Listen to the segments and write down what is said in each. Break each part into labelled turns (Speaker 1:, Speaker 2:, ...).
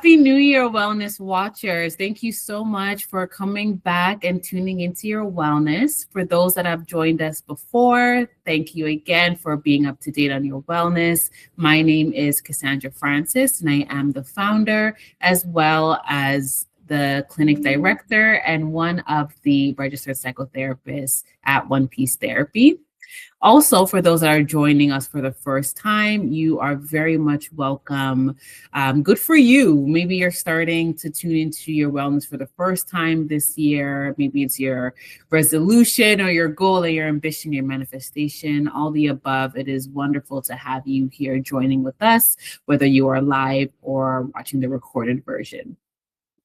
Speaker 1: Happy New Year, Wellness Watchers. Thank you so much for coming back and tuning into your wellness. For those that have joined us before, thank you again for being up to date on your wellness. My name is Cassandra Francis, and I am the founder as well as the clinic director and one of the registered psychotherapists at One Piece Therapy. Also, for those that are joining us for the first time, you are very much welcome. Good for you. Maybe you're starting to tune into your wellness for the first time this year. Maybe it's your resolution or your goal or your ambition, your manifestation, all the above. It is wonderful to have you here joining with us, whether you are live or watching the recorded version.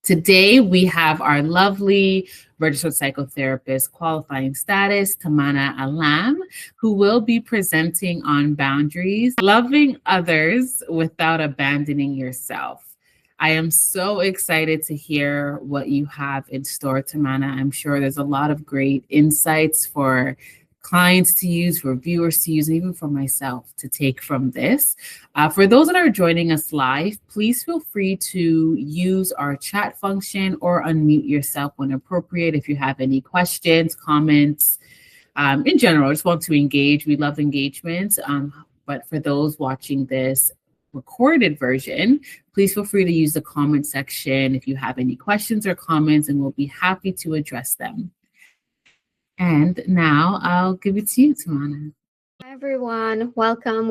Speaker 1: Today, we have our lovely registered psychotherapist qualifying status, Tamana Alam, who will be presenting on boundaries, loving others without abandoning yourself. I am so excited to hear what you have in store, Tamana. I'm sure there's a lot of great insights for clients to use, for viewers to use, and even for myself to take from this. For those that are joining us live, please feel free to use our chat function or unmute yourself when appropriate if you have any questions, comments. In general, I just want to engage. We love engagement. But for those watching this recorded version, please feel free to use the comment section if you have any questions or comments, and we'll be happy to address them. And now I'll give it to you, Tamana.
Speaker 2: Hi, everyone. Welcome.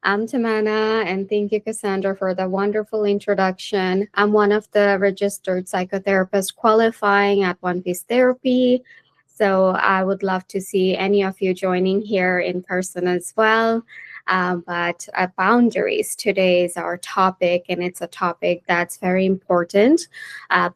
Speaker 2: I'm Tamana, and thank you, Cassandra, for the wonderful introduction. I'm one of the registered psychotherapists qualifying at One Piece Therapy. So I would love to see any of you joining here in person as well. But boundaries today is our topic, and it's a topic that's very important.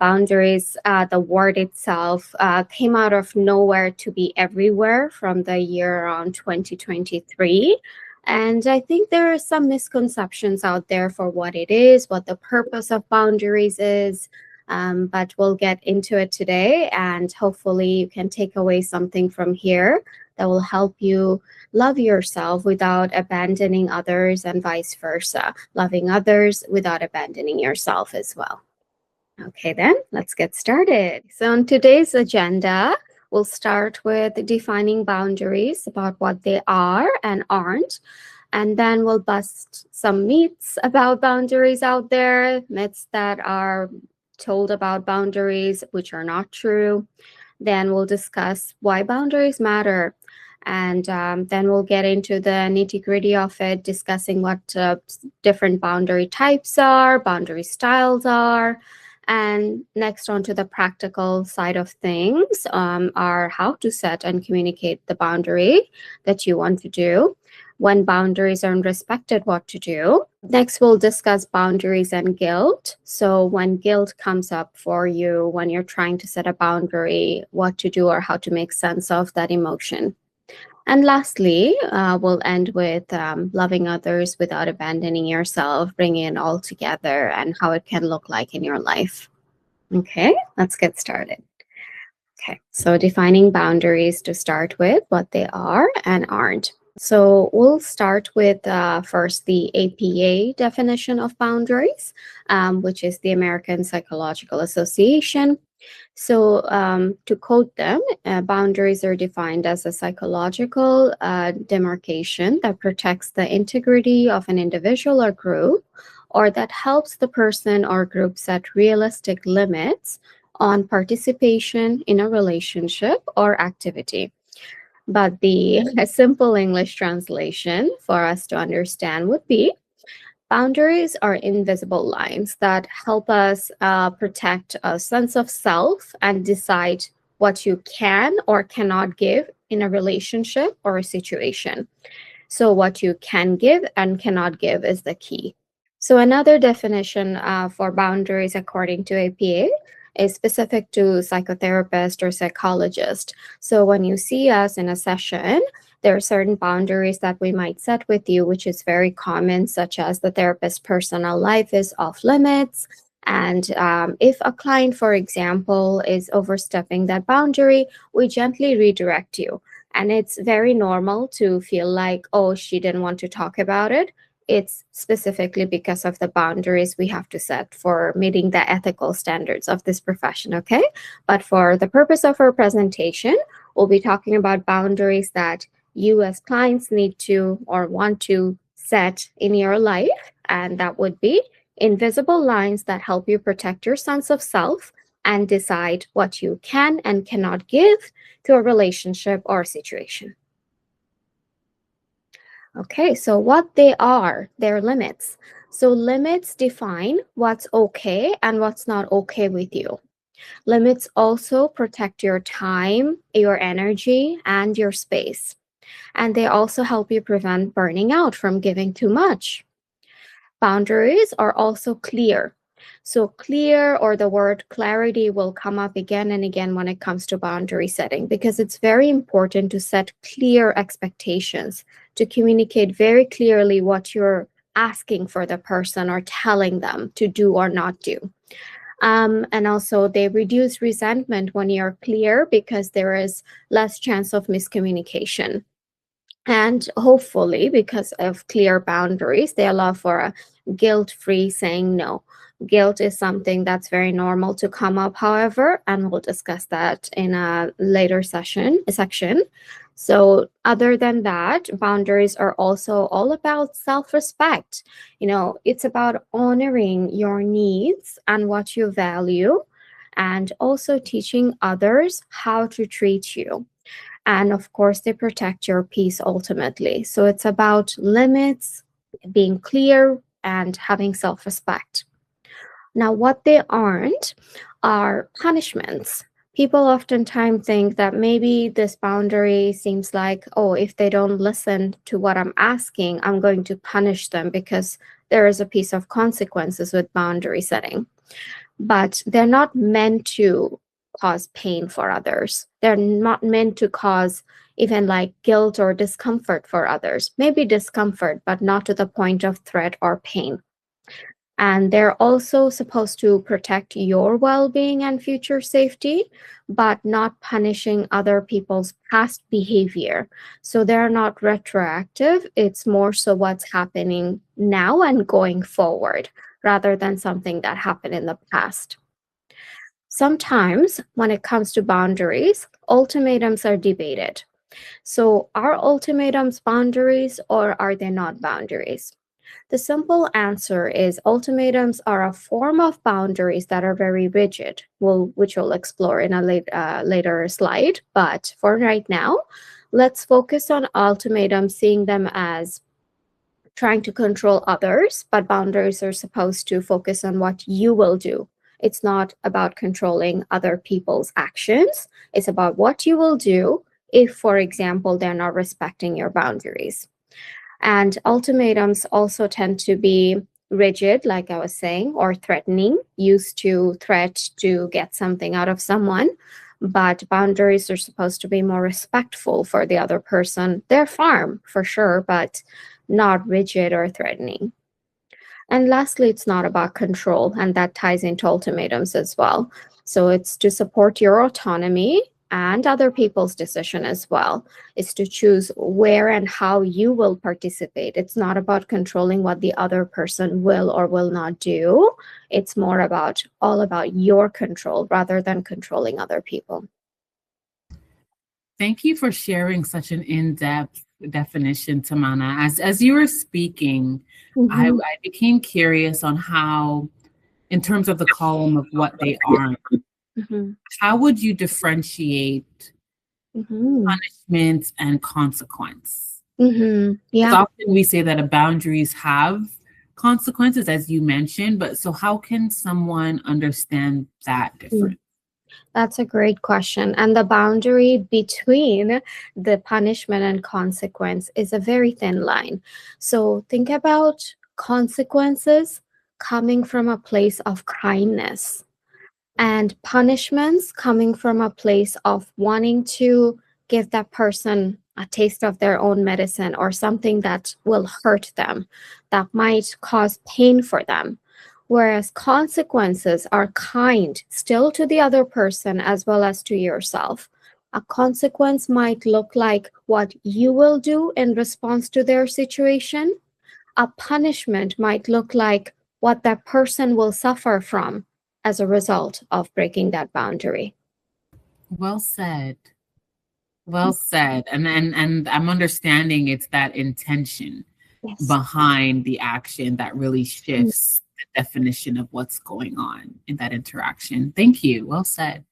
Speaker 2: Boundaries, the word itself came out of nowhere to be everywhere from the year around 2023. And I think there are some misconceptions out there for what it is, what the purpose of boundaries is. But we'll get into it today, and hopefully you can take away something from here that will help you love yourself without abandoning others, and vice versa, loving others without abandoning yourself as well. Okay, then let's get started. So on today's agenda, we'll start with defining boundaries, about what they are and aren't. And then we'll bust some myths about boundaries out there, myths that are told about boundaries, which are not true. Then we'll discuss why boundaries matter. And then we'll get into the nitty-gritty of it, discussing what different boundary types are, boundary styles are. And next, on to the practical side of things, are how to set and communicate the boundary that you want to do. When boundaries aren't respected, what to do. Next, we'll discuss boundaries and guilt. So when guilt comes up for you, when you're trying to set a boundary, what to do or how to make sense of that emotion. And lastly, we'll end with loving others without abandoning yourself, bringing it all together and how it can look like in your life. Okay, let's get started. Okay, so defining boundaries to start with, what they are and aren't. So we'll start with first the APA definition of boundaries, which is the American Psychological Association. So to quote them, boundaries are defined as a psychological demarcation that protects the integrity of an individual or group, or that helps the person or group set realistic limits on participation in a relationship or activity. But the simple English translation for us to understand would be, boundaries are invisible lines that help us protect a sense of self and decide what you can or cannot give in a relationship or a situation. So what you can give and cannot give is the key. So another definition for boundaries according to APA is specific to psychotherapist or psychologist. So when you see us in a session, there are certain boundaries that we might set with you, which is very common, such as the therapist's personal life is off limits. And if a client, for example, is overstepping that boundary, we gently redirect you. And it's very normal to feel like, oh, she didn't want to talk about it. it's specifically because of the boundaries we have to set for meeting the ethical standards of this profession, okay? But for the purpose of our presentation, we'll be talking about boundaries that you as clients need to or want to set in your life, and that would be invisible lines that help you protect your sense of self and decide what you can and cannot give to a relationship or situation. Okay, so what they are, their limits. So limits define what's okay and what's not okay with you. Limits also protect your time, your energy, and your space. And they also help you prevent burning out from giving too much. Boundaries are also clear. So clear, or the word clarity, will come up again and again when it comes to boundary setting, because it's very important to set clear expectations, to communicate very clearly what you're asking for the person or telling them to do or not do. And also they reduce resentment when you're clear, because there is less chance of miscommunication. And hopefully, because of clear boundaries, they allow for a guilt-free saying no. Guilt is something that's very normal to come up, however, and we'll discuss that in a later section. So other than that, boundaries are also all about self-respect. It's about honoring your needs and what you value, and also teaching others how to treat you. And of course, they protect your peace ultimately. So it's about limits, being clear, and having self-respect. Now, what they aren't are punishments. People oftentimes think that maybe this boundary seems like, oh, if they don't listen to what I'm asking, I'm going to punish them, because there is a piece of consequences with boundary setting. But they're not meant to cause pain for others. They're not meant to cause even like guilt or discomfort for others. Maybe discomfort, but not to the point of threat or pain. And they're also supposed to protect your well-being and future safety, but not punishing other people's past behavior. So they're not retroactive. It's more so what's happening now and going forward, rather than something that happened in the past. Sometimes when it comes to boundaries, ultimatums are debated. So are ultimatums boundaries, or are they not boundaries? The simple answer is ultimatums are a form of boundaries that are very rigid, which we'll explore in a later slide. But for right now, let's focus on ultimatums, seeing them as trying to control others, but boundaries are supposed to focus on what you will do. It's not about controlling other people's actions. It's about what you will do if, for example, they're not respecting your boundaries. And ultimatums also tend to be rigid, like I was saying, or threatening, used to threat to get something out of someone. But boundaries are supposed to be more respectful for the other person. They're firm, for sure, but not rigid or threatening. And lastly, it's not about control, and that ties into ultimatums as well. So it's to support your autonomy and other people's decision as well. It's to choose where and how you will participate. It's not about controlling what the other person will or will not do. It's more all about your control rather than controlling other people.
Speaker 1: Thank you for sharing such an in-depth definition, Tamana. As you were speaking, I became curious on how, in terms of the column of what they aren't, how would you differentiate punishment and consequence?
Speaker 2: Yeah.
Speaker 1: Because often we say that boundaries have consequences, as you mentioned, but so how can someone understand that difference?
Speaker 2: That's a great question. And the boundary between the punishment and consequence is a very thin line. So think about consequences coming from a place of kindness, and punishments coming from a place of wanting to give that person a taste of their own medicine, or something that will hurt them, that might cause pain for them. Whereas consequences are kind still to the other person as well as to yourself. A consequence might look like what you will do in response to their situation. A punishment might look like what that person will suffer from as a result of breaking that boundary.
Speaker 1: Well said. Well said. And I'm understanding it's that intention
Speaker 2: Yes.
Speaker 1: behind the action that really shifts the definition of what's going on in that interaction. Thank you. Well said.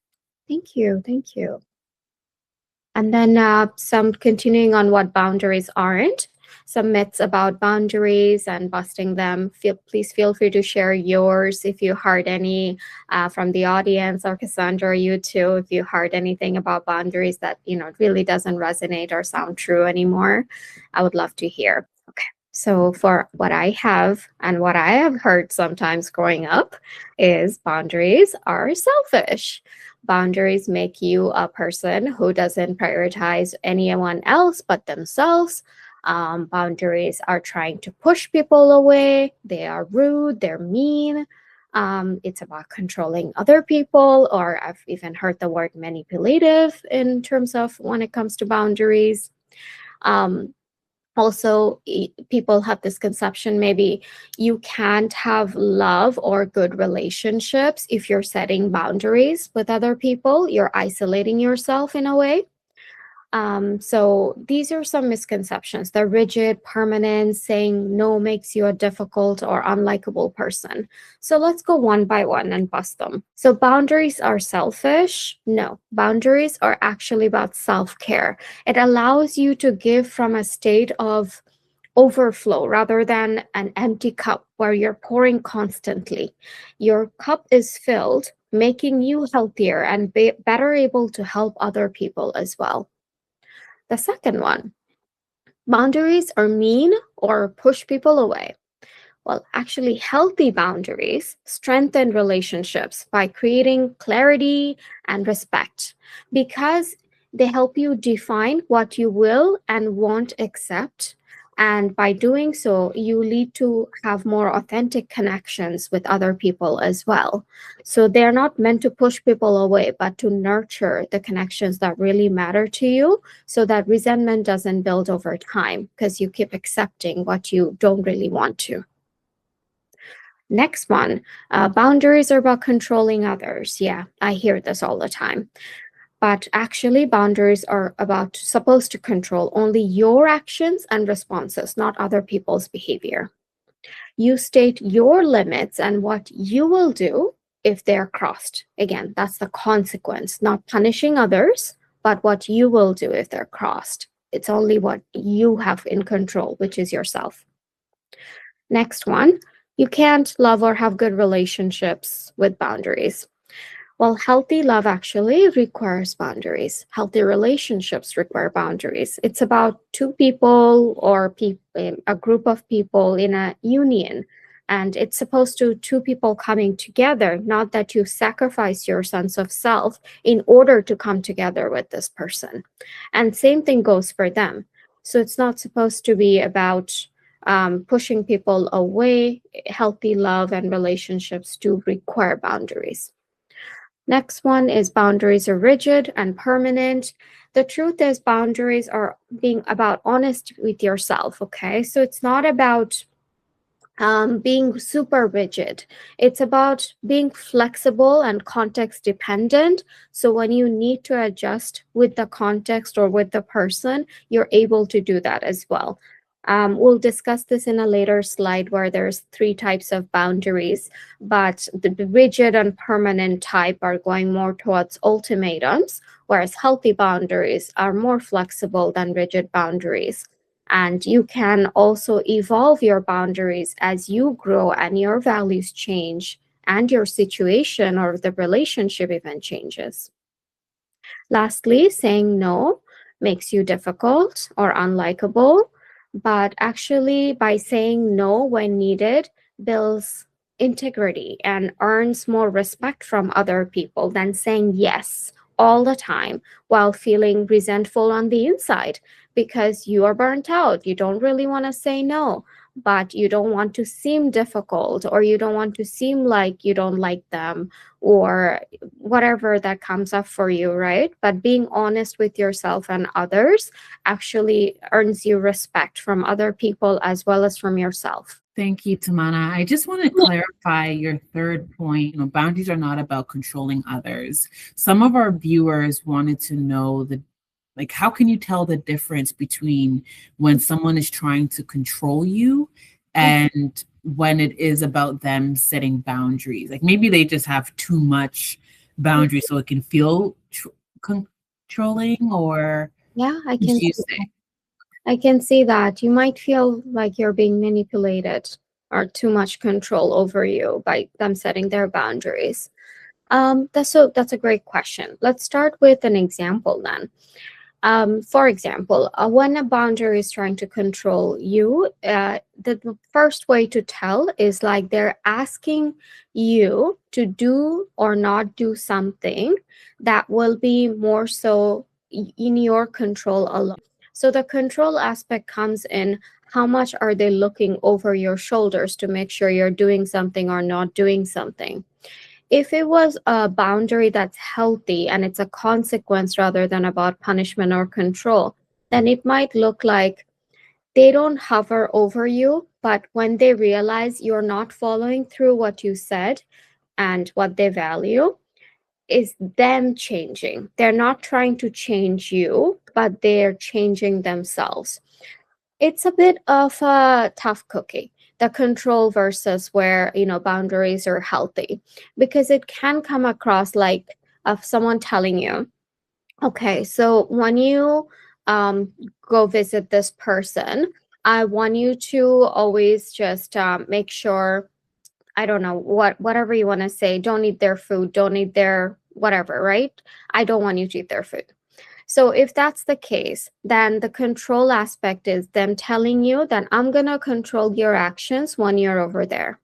Speaker 2: Thank you. Thank you. And then some continuing on what boundaries aren't, some myths about boundaries and busting them. Please feel free to share yours if you heard any from the audience, or Cassandra, you too, if you heard anything about boundaries that, really doesn't resonate or sound true anymore. I would love to hear. Okay. So for what I have and what I have heard sometimes growing up is boundaries are selfish. Boundaries make you a person who doesn't prioritize anyone else but themselves. Boundaries are trying to push people away. They are rude, they're mean. It's about controlling other people, or I've even heard the word manipulative in terms of when it comes to boundaries. Also, people have this conception maybe you can't have love or good relationships if you're setting boundaries with other people. You're isolating yourself in a way. So these are some misconceptions. The rigid, permanent, saying no makes you a difficult or unlikable person. So let's go one by one and bust them. So boundaries are selfish? No, boundaries are actually about self-care. It allows you to give from a state of overflow rather than an empty cup where you're pouring constantly. Your cup is filled, making you healthier and better able to help other people as well. The second one, boundaries are mean or push people away. Well, actually, healthy boundaries strengthen relationships by creating clarity and respect, because they help you define what you will and won't accept. And by doing so, you lead to have more authentic connections with other people as well. So they're not meant to push people away, but to nurture the connections that really matter to you, so that resentment doesn't build over time because you keep accepting what you don't really want to. Next one, boundaries are about controlling others. Yeah, I hear this all the time. But actually, boundaries are supposed to control only your actions and responses, not other people's behavior. You state your limits and what you will do if they're crossed. Again, that's the consequence, not punishing others, but what you will do if they're crossed. It's only what you have in control, which is yourself. Next one, you can't love or have good relationships with boundaries. Well, healthy love actually requires boundaries. Healthy relationships require boundaries. It's about two people or a group of people in a union. And it's supposed to two people coming together, not that you sacrifice your sense of self in order to come together with this person. And same thing goes for them. So it's not supposed to be about pushing people away. Healthy love and relationships do require boundaries. Next one is boundaries are rigid and permanent. The truth is boundaries are being about honest with yourself, okay? So it's not about being super rigid. It's about being flexible and context dependent. So when you need to adjust with the context or with the person, you're able to do that as well. We'll discuss this in a later slide where there's 3 types of boundaries, but the rigid and permanent type are going more towards ultimatums, whereas healthy boundaries are more flexible than rigid boundaries. And you can also evolve your boundaries as you grow and your values change and your situation or the relationship even changes. Lastly, saying no makes you difficult or unlikable, but actually by saying no when needed builds integrity and earns more respect from other people than saying yes all the time while feeling resentful on the inside because you are burnt out. You don't really want to say no, but you don't want to seem difficult, or you don't want to seem like you don't like them, or whatever that comes up for you, right? But being honest with yourself and others actually earns you respect from other people as well as from yourself.
Speaker 1: Thank you, Tamana. I just want to clarify your third point. Boundaries are not about controlling others. Some of our viewers wanted to know how can you tell the difference between when someone is trying to control you and when it is about them setting boundaries? Like maybe they just have too much boundaries so it can feel controlling, or
Speaker 2: Yeah, I
Speaker 1: what
Speaker 2: can
Speaker 1: do you
Speaker 2: see
Speaker 1: say?
Speaker 2: I can see that you might feel like you're being manipulated or too much control over you by them setting their boundaries. That's a great question. Let's start with an example then. For example, when a boundary is trying to control you, the first way to tell is like they're asking you to do or not do something that will be more so in your control alone. So the control aspect comes in how much are they looking over your shoulders to make sure you're doing something or not doing something. If it was a boundary that's healthy and it's a consequence rather than about punishment or control, then it might look like they don't hover over you, but when they realize you're not following through what you said and what they value, is them changing. They're not trying to change you, but they're changing themselves. It's a bit of a tough cookie, the control versus where boundaries are healthy, because it can come across like of someone telling you, okay, so when you um, go visit this person, I want you to always just make sure, I don't know, whatever you want to say, don't eat their food, don't eat their whatever, right? I don't want you to eat their food. So if that's the case, then the control aspect is them telling you that I'm going to control your actions when you're over there.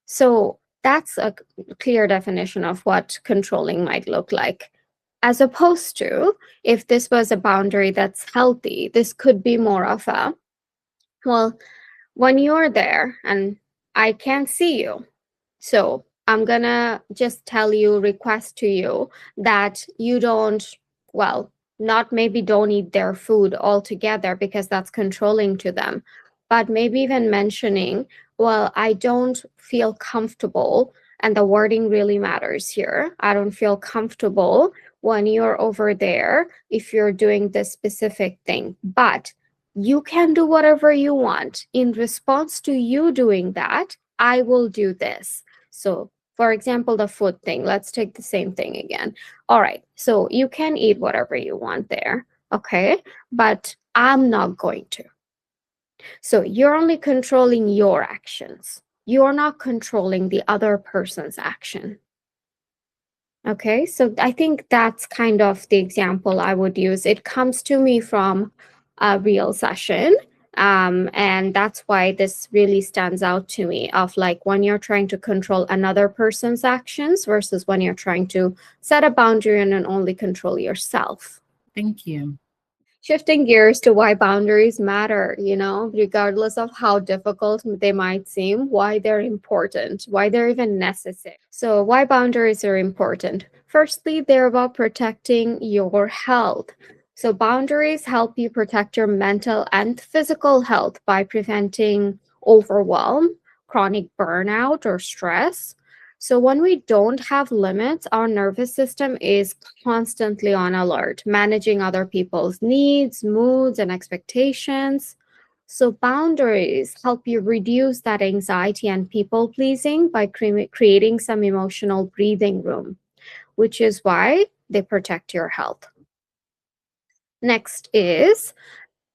Speaker 2: So that's a clear definition of what controlling might look like. As opposed to, if this was a boundary that's healthy, this could be more of a, well, when you're there and I can't see you, so I'm gonna just tell you, request to you that you don't, well, not maybe don't eat their food altogether because that's controlling to them, but maybe even mentioning, well, I don't feel comfortable, and the wording really matters here. I don't feel comfortable when you're over there if you're doing this specific thing, but you can do whatever you want. In response to you doing that, I will do this. So, for example, the food thing, let's take the same thing again. All right, so you can eat whatever you want there, okay? But I'm not going to. So you're only controlling your actions. You're not controlling the other person's action. Okay, so I think that's kind of the example I would use. It comes to me from a real session. And that's why this really stands out to me of like when you're trying to control another person's actions versus when you're trying to set a boundary and then only control yourself.
Speaker 1: Thank you.
Speaker 2: Shifting gears to why boundaries matter, regardless of how difficult they might seem, why they're important, why they're even necessary. So, why boundaries are important? Firstly, they're about protecting your health. So, boundaries help you protect your mental and physical health by preventing overwhelm, chronic burnout, or stress. So when we don't have limits, our nervous system is constantly on alert, managing other people's needs, moods, and expectations. So boundaries help you reduce that anxiety and people pleasing by creating some emotional breathing room, which is why they protect your health. Next is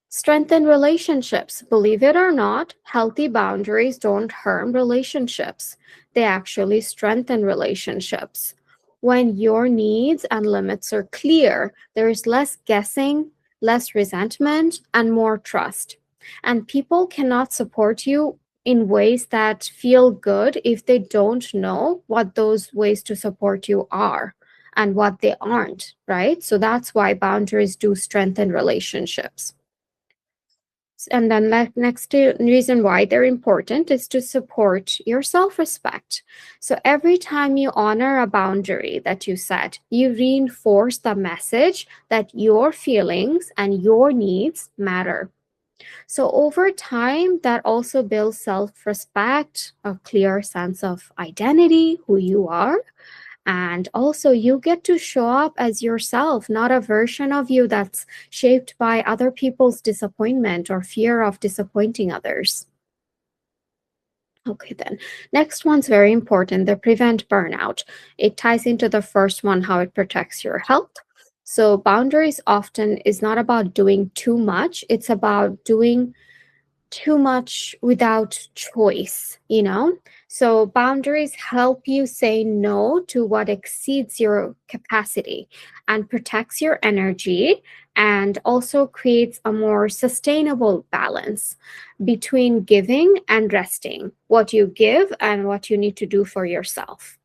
Speaker 2: strengthen relationships. Believe it or not, healthy boundaries don't harm relationships. They actually strengthen relationships. When your needs and limits are clear, there is less guessing, less resentment, and more trust. And people cannot support you in ways that feel good if they don't know what those ways to support you are and what they aren't, right? So that's why boundaries do strengthen relationships. And then next reason why they're important is to support your self-respect. So every time you honor a boundary that you set, you reinforce the message that your feelings and your needs matter. So over time, that also builds self-respect, a clear sense of identity, who you are. And also, you get to show up as yourself, not a version of you that's shaped by other people's disappointment or fear of disappointing others. Okay, then. Next one's very important, the prevent burnout. It ties into the first one, how it protects your health. So, boundaries often is not about doing too much, it's about doing too much without choice, you know? So boundaries help you say no to what exceeds your capacity and protects your energy and also creates a more sustainable balance between giving and resting, what you give and what you need to do for yourself.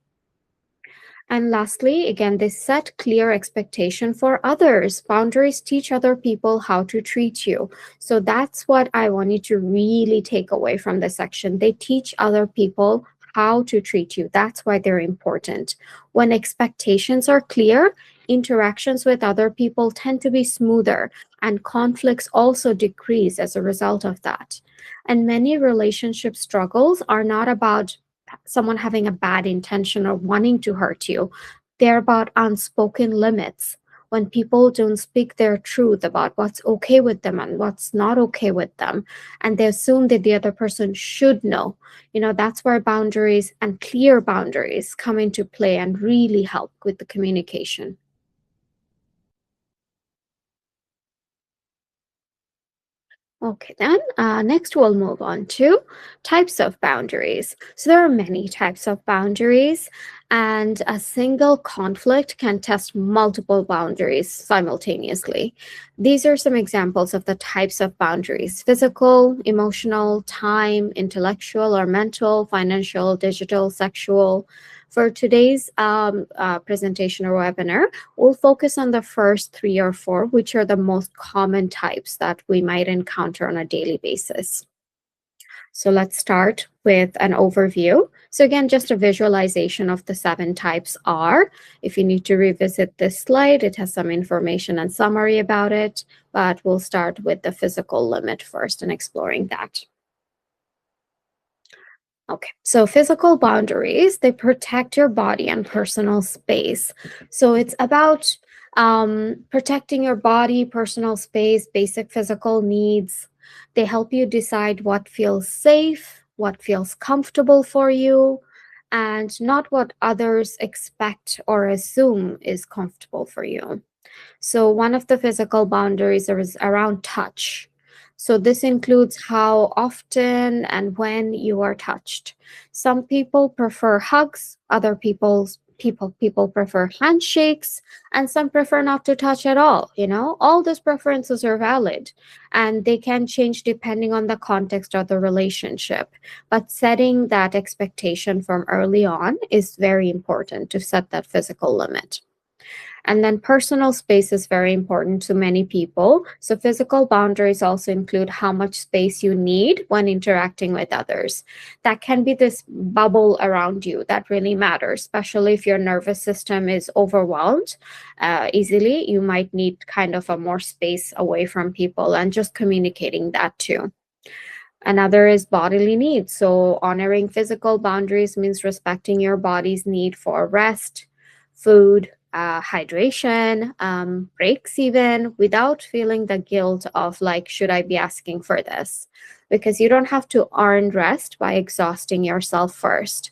Speaker 2: And lastly, again, they set clear expectation for others. Boundaries teach other people how to treat you. So that's what I want you to really take away from this section. They teach other people how to treat you. That's why they're important. When expectations are clear, interactions with other people tend to be smoother, and conflicts also decrease as a result of that. And many relationship struggles are not about someone having a bad intention or wanting to hurt you. They're about unspoken limits. When people don't speak their truth about what's okay with them and what's not okay with them, and they assume that the other person should know, that's where boundaries and clear boundaries come into play and really help with the communication. Okay, then next we'll move on to types of boundaries. So there are many types of boundaries, and a single conflict can test multiple boundaries simultaneously. These are some examples of the types of boundaries: physical, emotional, time, intellectual or mental, financial, digital, sexual. For today's presentation or webinar, we'll focus on the first three or four, which are the most common types that we might encounter on a daily basis. So let's start with an overview. So again, just a visualization of the 7 types are. If you need to revisit this slide, it has some information and summary about it, but we'll start with the physical limit first and exploring that. Okay, so physical boundaries, they protect your body and personal space. So it's about protecting your body, personal space, basic physical needs. They help you decide what feels safe, what feels comfortable for you, and not what others expect or assume is comfortable for you. So one of the physical boundaries is around touch. So this includes how often and when you are touched. Some people prefer hugs, other people prefer handshakes, and some prefer not to touch at all. All those preferences are valid, and they can change depending on the context of the relationship. But setting that expectation from early on is very important to set that physical limit. And then personal space is very important to many people. So physical boundaries also include how much space you need when interacting with others. That can be this bubble around you that really matters, especially if your nervous system is overwhelmed easily. You might need kind of a more space away from people, and just communicating that too. Another is bodily needs. So honoring physical boundaries means respecting your body's need for rest, food, hydration, breaks even, without feeling the guilt of like, should I be asking for this? Because you don't have to earn rest by exhausting yourself first.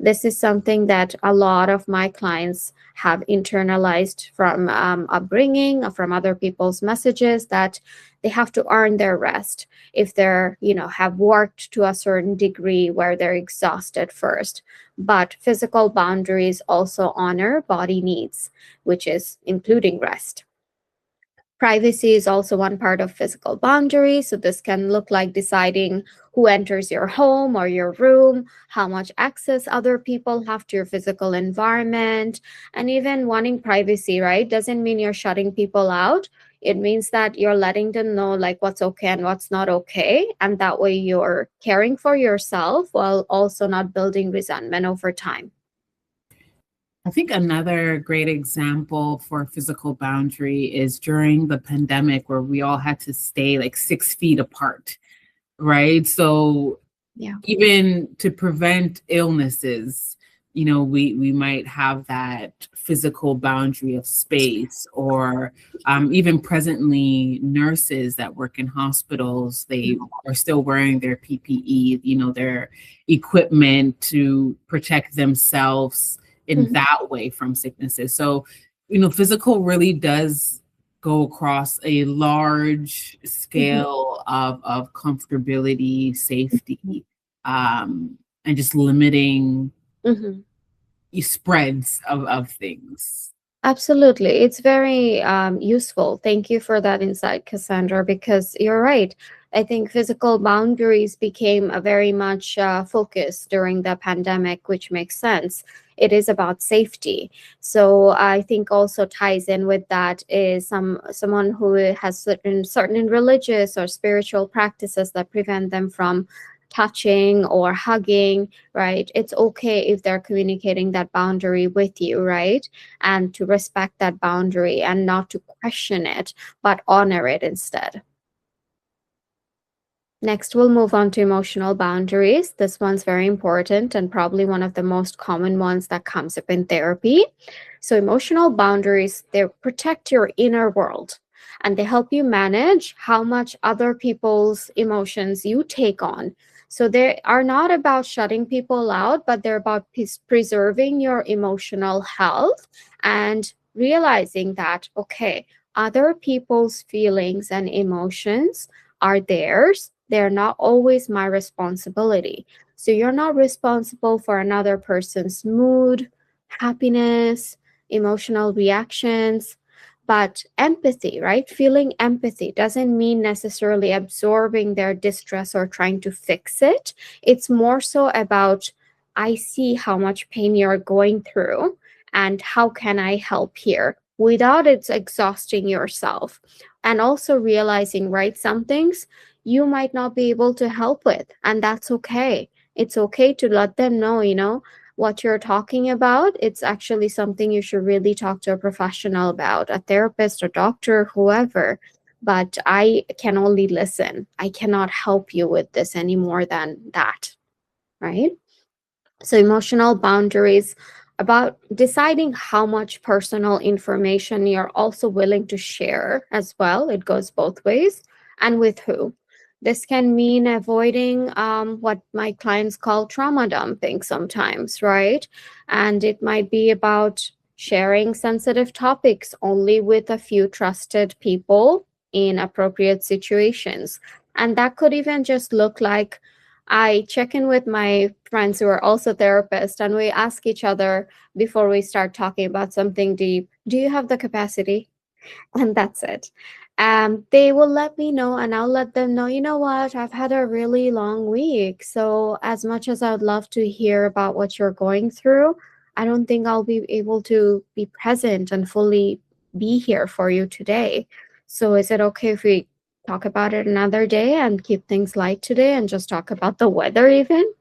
Speaker 2: This is something that a lot of my clients have internalized from upbringing, from other people's messages, that they have to earn their rest if they're, have worked to a certain degree where they're exhausted first. But physical boundaries also honor body needs, which is including rest. Privacy is also one part of physical boundaries. So this can look like deciding who enters your home or your room, how much access other people have to your physical environment, and even wanting privacy, right? Doesn't mean you're shutting people out. It means that you're letting them know like what's okay and what's not okay. And that way you're caring for yourself while also not building resentment over time.
Speaker 1: I think another great example for physical boundary is during the pandemic where we all had to stay like 6 feet apart, right? So
Speaker 2: Yeah.
Speaker 1: even to prevent illnesses, we might have that physical boundary of space, or even presently nurses that work in hospitals, they are still wearing their PPE, their equipment to protect themselves in that way from sicknesses. So, physical really does go across a large scale of comfortability, safety, and just limiting spreads of things.
Speaker 2: Absolutely. It's very useful. Thank you for that insight, Cassandra, because you're right. I think physical boundaries became a very much focus during the pandemic, which makes sense. It is about safety. So I think also ties in with that is someone who has certain religious or spiritual practices that prevent them from touching or hugging, right? It's okay if they're communicating that boundary with you, right? And to respect that boundary and not to question it, but honor it instead. Next, we'll move on to emotional boundaries. This one's very important and probably one of the most common ones that comes up in therapy. So, emotional boundaries, they protect your inner world and they help you manage how much other people's emotions you take on. So, they are not about shutting people out, but they're about preserving your emotional health and realizing that, okay, other people's feelings and emotions are theirs. They're not always my responsibility. So you're not responsible for another person's mood, happiness, emotional reactions, but empathy, right? Feeling empathy doesn't mean necessarily absorbing their distress or trying to fix it. It's more so about, I see how much pain you're going through and how can I help here without it's exhausting yourself. And also realizing, right, some things you might not be able to help with, and that's okay. It's okay to let them know, what you're talking about. It's actually something you should really talk to a professional about, a therapist, a doctor, whoever. But I can only listen. I cannot help you with this any more than that, right? So, emotional boundaries about deciding how much personal information you're also willing to share as well. It goes both ways, and with who. This can mean avoiding what my clients call trauma dumping sometimes, right? And it might be about sharing sensitive topics only with a few trusted people in appropriate situations. And that could even just look like I check in with my friends who are also therapists and we ask each other before we start talking about something deep, do you have the capacity? And that's it. They will let me know and I'll let them know, you know what, I've had a really long week. So as much as I would love to hear about what you're going through, I don't think I'll be able to be present and fully be here for you today. So is it okay if we talk about it another day and keep things light today and just talk about the weather even?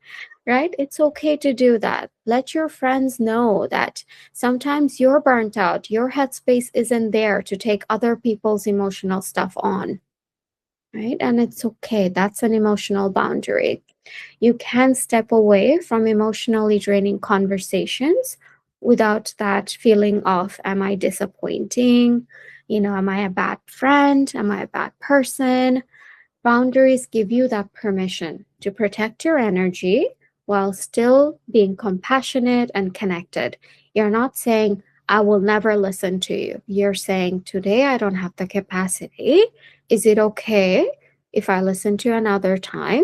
Speaker 2: Right? It's okay to do that. Let your friends know that sometimes you're burnt out. Your headspace isn't there to take other people's emotional stuff on. Right? And it's okay. That's an emotional boundary. You can step away from emotionally draining conversations without that feeling of, am I disappointing? Am I a bad friend? Am I a bad person? Boundaries give you that permission to protect your energy while still being compassionate and connected. You're not saying, I will never listen to you. You're saying, today I don't have the capacity. Is it okay if I listen to you another time?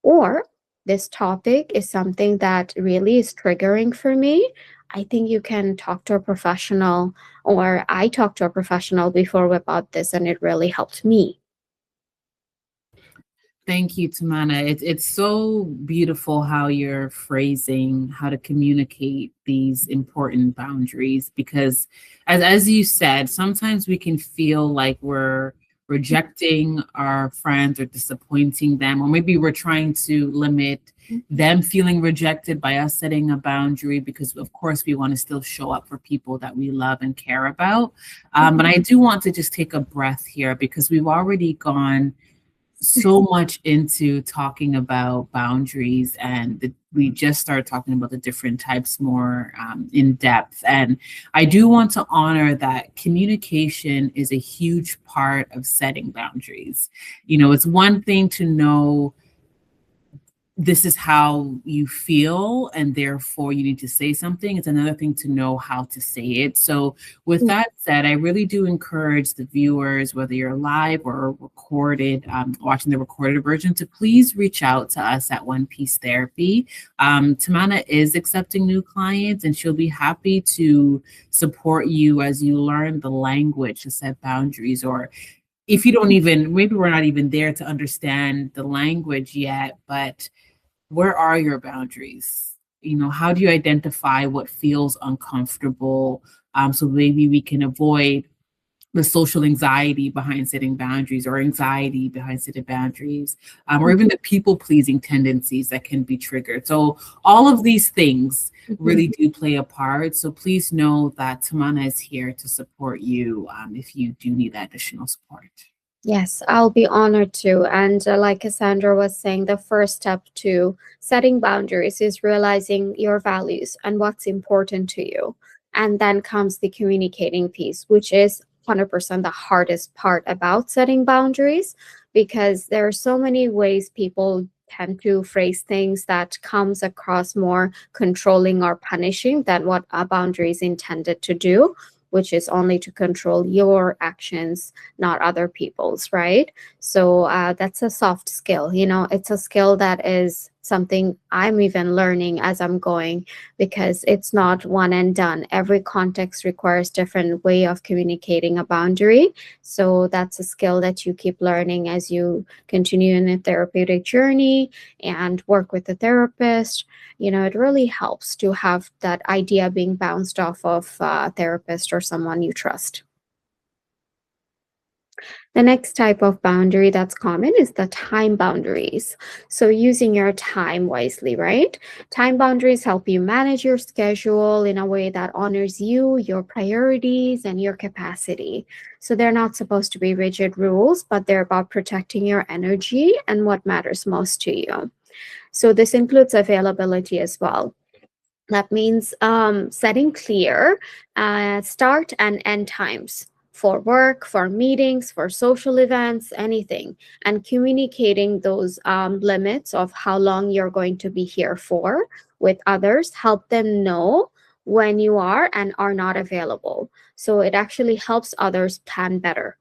Speaker 2: Or this topic is something that really is triggering for me. I think you can talk to a professional, or I talked to a professional before about this and it really helped me.
Speaker 1: Thank you, Tamana. It's so beautiful how you're phrasing how to communicate these important boundaries because as you said, sometimes we can feel like we're rejecting our friends or disappointing them, or maybe we're trying to limit them feeling rejected by us setting a boundary because of course we want to still show up for people that we love and care about. But I do want to just take a breath here because we've already gone so much into talking about boundaries and we just started talking about the different types more in depth, and I do want to honor that communication is a huge part of setting boundaries. It's one thing to know this is how you feel and therefore you need to say something. It's another thing to know how to say it. So with that said, I really do encourage the viewers, whether you're live or recorded, watching the recorded version, to please reach out to us at One Piece Therapy. Tamana is accepting new clients and she'll be happy to support you as you learn the language to set boundaries, or if you don't even, maybe we're not even there to understand the language yet, but where are your boundaries? How do you identify what feels uncomfortable? So maybe we can avoid the social anxiety behind setting boundaries, or anxiety behind setting boundaries, or even the people pleasing tendencies that can be triggered. So all of these things really do play a part. So please know that Tamana is here to support you if you do need that additional support.
Speaker 2: Yes, I'll be honored to. And like Cassandra was saying, the first step to setting boundaries is realizing your values and what's important to you. And then comes the communicating piece, which is 100% the hardest part about setting boundaries, because there are so many ways people tend to phrase things that comes across more controlling or punishing than what a boundary is intended to do, which is only to control your actions, not other people's, right? So that's a soft skill. It's a skill that is something I'm even learning as I'm going, because it's not one and done. Every context requires different way of communicating a boundary. So that's a skill that you keep learning as you continue in a therapeutic journey and work with a therapist. It really helps to have that idea being bounced off of a therapist or someone you trust. The next type of boundary that's common is the time boundaries. So using your time wisely, right? Time boundaries help you manage your schedule in a way that honors you, your priorities, and your capacity. So they're not supposed to be rigid rules, but they're about protecting your energy and what matters most to you. So this includes availability as well. That means setting clear start and end times for work, for meetings, for social events, anything, and communicating those limits of how long you're going to be here for with others. Help them know when you are and are not available. So it actually helps others plan better.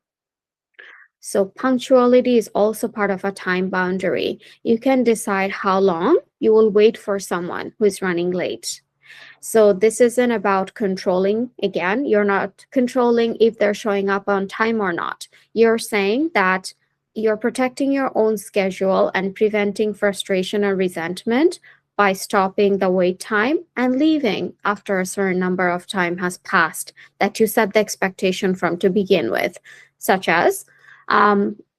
Speaker 2: So punctuality is also part of a time boundary. You can decide how long you will wait for someone who is running late. So this isn't about controlling. Again, you're not controlling if they're showing up on time or not. You're saying that you're protecting your own schedule and preventing frustration or resentment by stopping the wait time and leaving after a certain number of time has passed that you set the expectation from to begin with, such as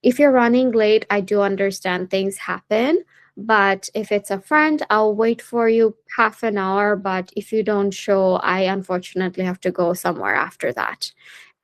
Speaker 2: if you're running late, I do understand things happen. But if it's a friend, I'll wait for you half an hour. But if you don't show, I unfortunately have to go somewhere after that.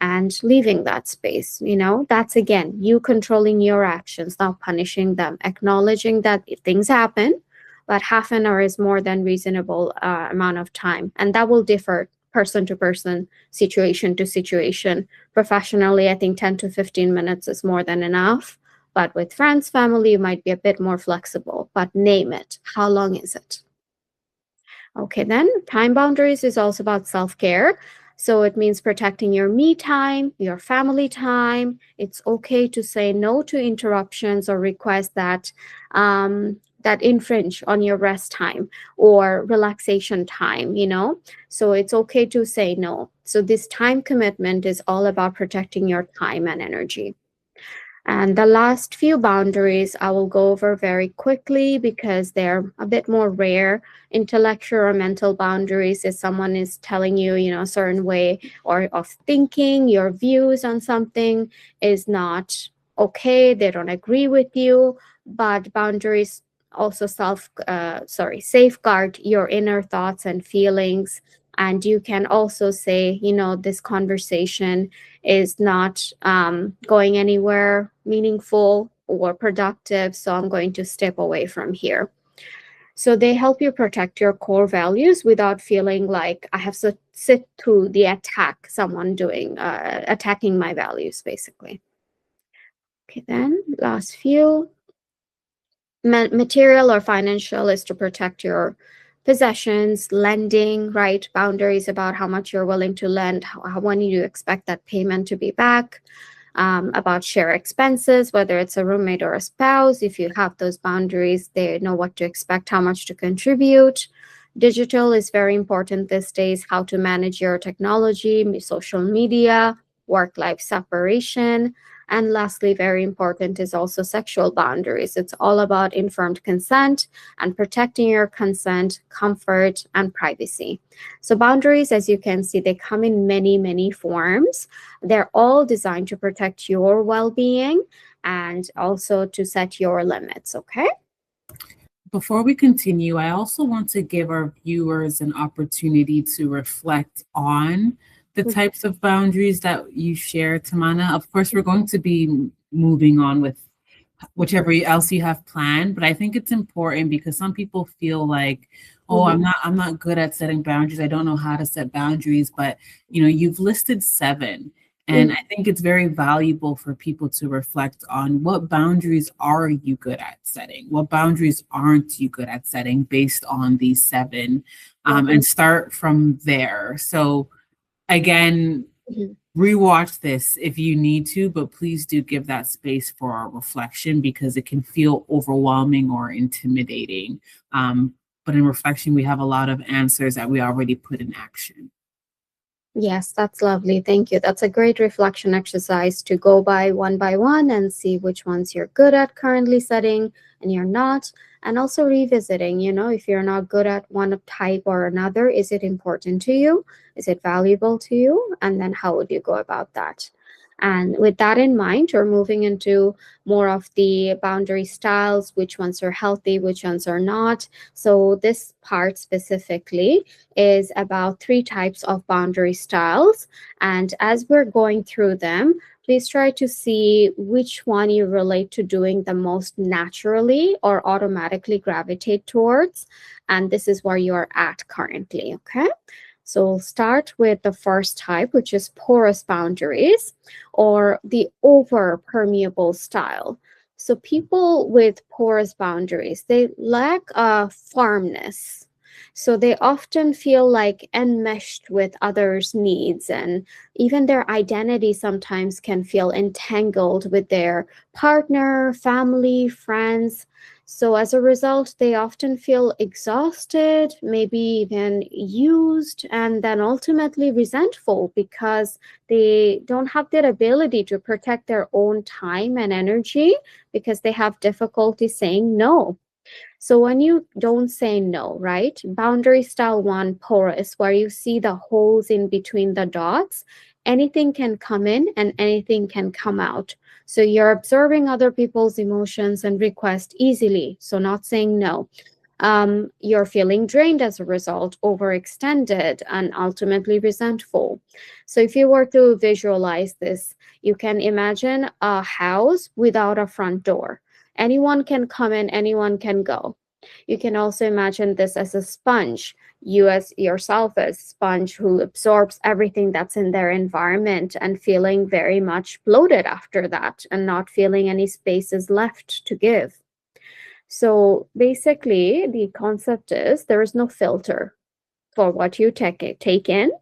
Speaker 2: And leaving that space, that's again, you controlling your actions, not punishing them, acknowledging that things happen, but half an hour is more than reasonable amount of time. And that will differ person to person, situation to situation. Professionally, I think 10 to 15 minutes is more than enough. But with friends, family, you might be a bit more flexible, but name it. How long is it? Okay, then time boundaries is also about self-care. So it means protecting your me time, your family time. It's okay to say no to interruptions or requests that that infringe on your rest time or relaxation time, So it's okay to say no. So this time commitment is all about protecting your time and energy. And the last few boundaries I will go over very quickly because they're a bit more rare. Intellectual or mental boundaries is someone is telling you, a certain way or of thinking, your views on something is not okay. They don't agree with you, but boundaries also safeguard your inner thoughts and feelings. And you can also say, this conversation is not going anywhere meaningful or productive, so I'm going to step away from here. So they help you protect your core values without feeling like I have to sit through the attack, someone doing attacking my values, basically. Okay, then last few. Material or financial is to protect your possessions. Lending, right? Boundaries about how much you're willing to lend, when you expect that payment to be back. About share expenses, whether it's a roommate or a spouse. If you have those boundaries, they know what to expect, how much to contribute. Digital is very important these days, how to manage your technology, social media, work-life separation. And lastly, very important is also sexual boundaries. It's all about informed consent and protecting your consent, comfort, and privacy. So boundaries, as you can see, they come in many, many forms. They're all designed to protect your well-being and also to set your limits, okay?
Speaker 1: Before we continue, I also want to give our viewers an opportunity to reflect on the types of boundaries that you share, Tamana. Of course, we're going to be moving on with whichever else you have planned, but I think it's important because some people feel like, oh, I'm not good at setting boundaries. I don't know how to set boundaries, but you've listed 7. And I think it's very valuable for people to reflect on what boundaries are you good at setting? What boundaries aren't you good at setting based on these 7, and start from there. So again, rewatch this if you need to, but please do give that space for our reflection because it can feel overwhelming or intimidating. But in reflection, we have a lot of answers that we already put in action.
Speaker 2: Yes, that's lovely. Thank you. That's a great reflection exercise to go by one and see which ones you're good at currently setting and you're not. And also revisiting, if you're not good at one type or another, is it important to you? Is it valuable to you? And then how would you go about that? And with that in mind, you're moving into more of the boundary styles, which ones are healthy, which ones are not. So this part specifically is about 3 types of boundary styles. And as we're going through them, please try to see which one you relate to doing the most naturally or automatically gravitate towards. And this is where you're at currently, okay? So we'll start with the first type, which is porous boundaries or the over-permeable style. So people with porous boundaries, they lack a firmness. So they often feel like enmeshed with others' needs, and even their identity sometimes can feel entangled with their partner, family, friends. So as a result, they often feel exhausted, maybe even used, and then ultimately resentful because they don't have that ability to protect their own time and energy because they have difficulty saying no. So when you don't say no, right? Boundary style 1, porous, where you see the holes in between the dots, anything can come in and anything can come out. So you're observing other people's emotions and requests easily. So not saying no. You're feeling drained as a result, overextended, and ultimately resentful. So if you were to visualize this, you can imagine a house without a front door. Anyone can come in, anyone can go. You can also imagine this as a sponge. You as yourself as sponge who absorbs everything that's in their environment and feeling very much bloated after that and not feeling any spaces left to give. So basically, the concept is there is no filter for what you take in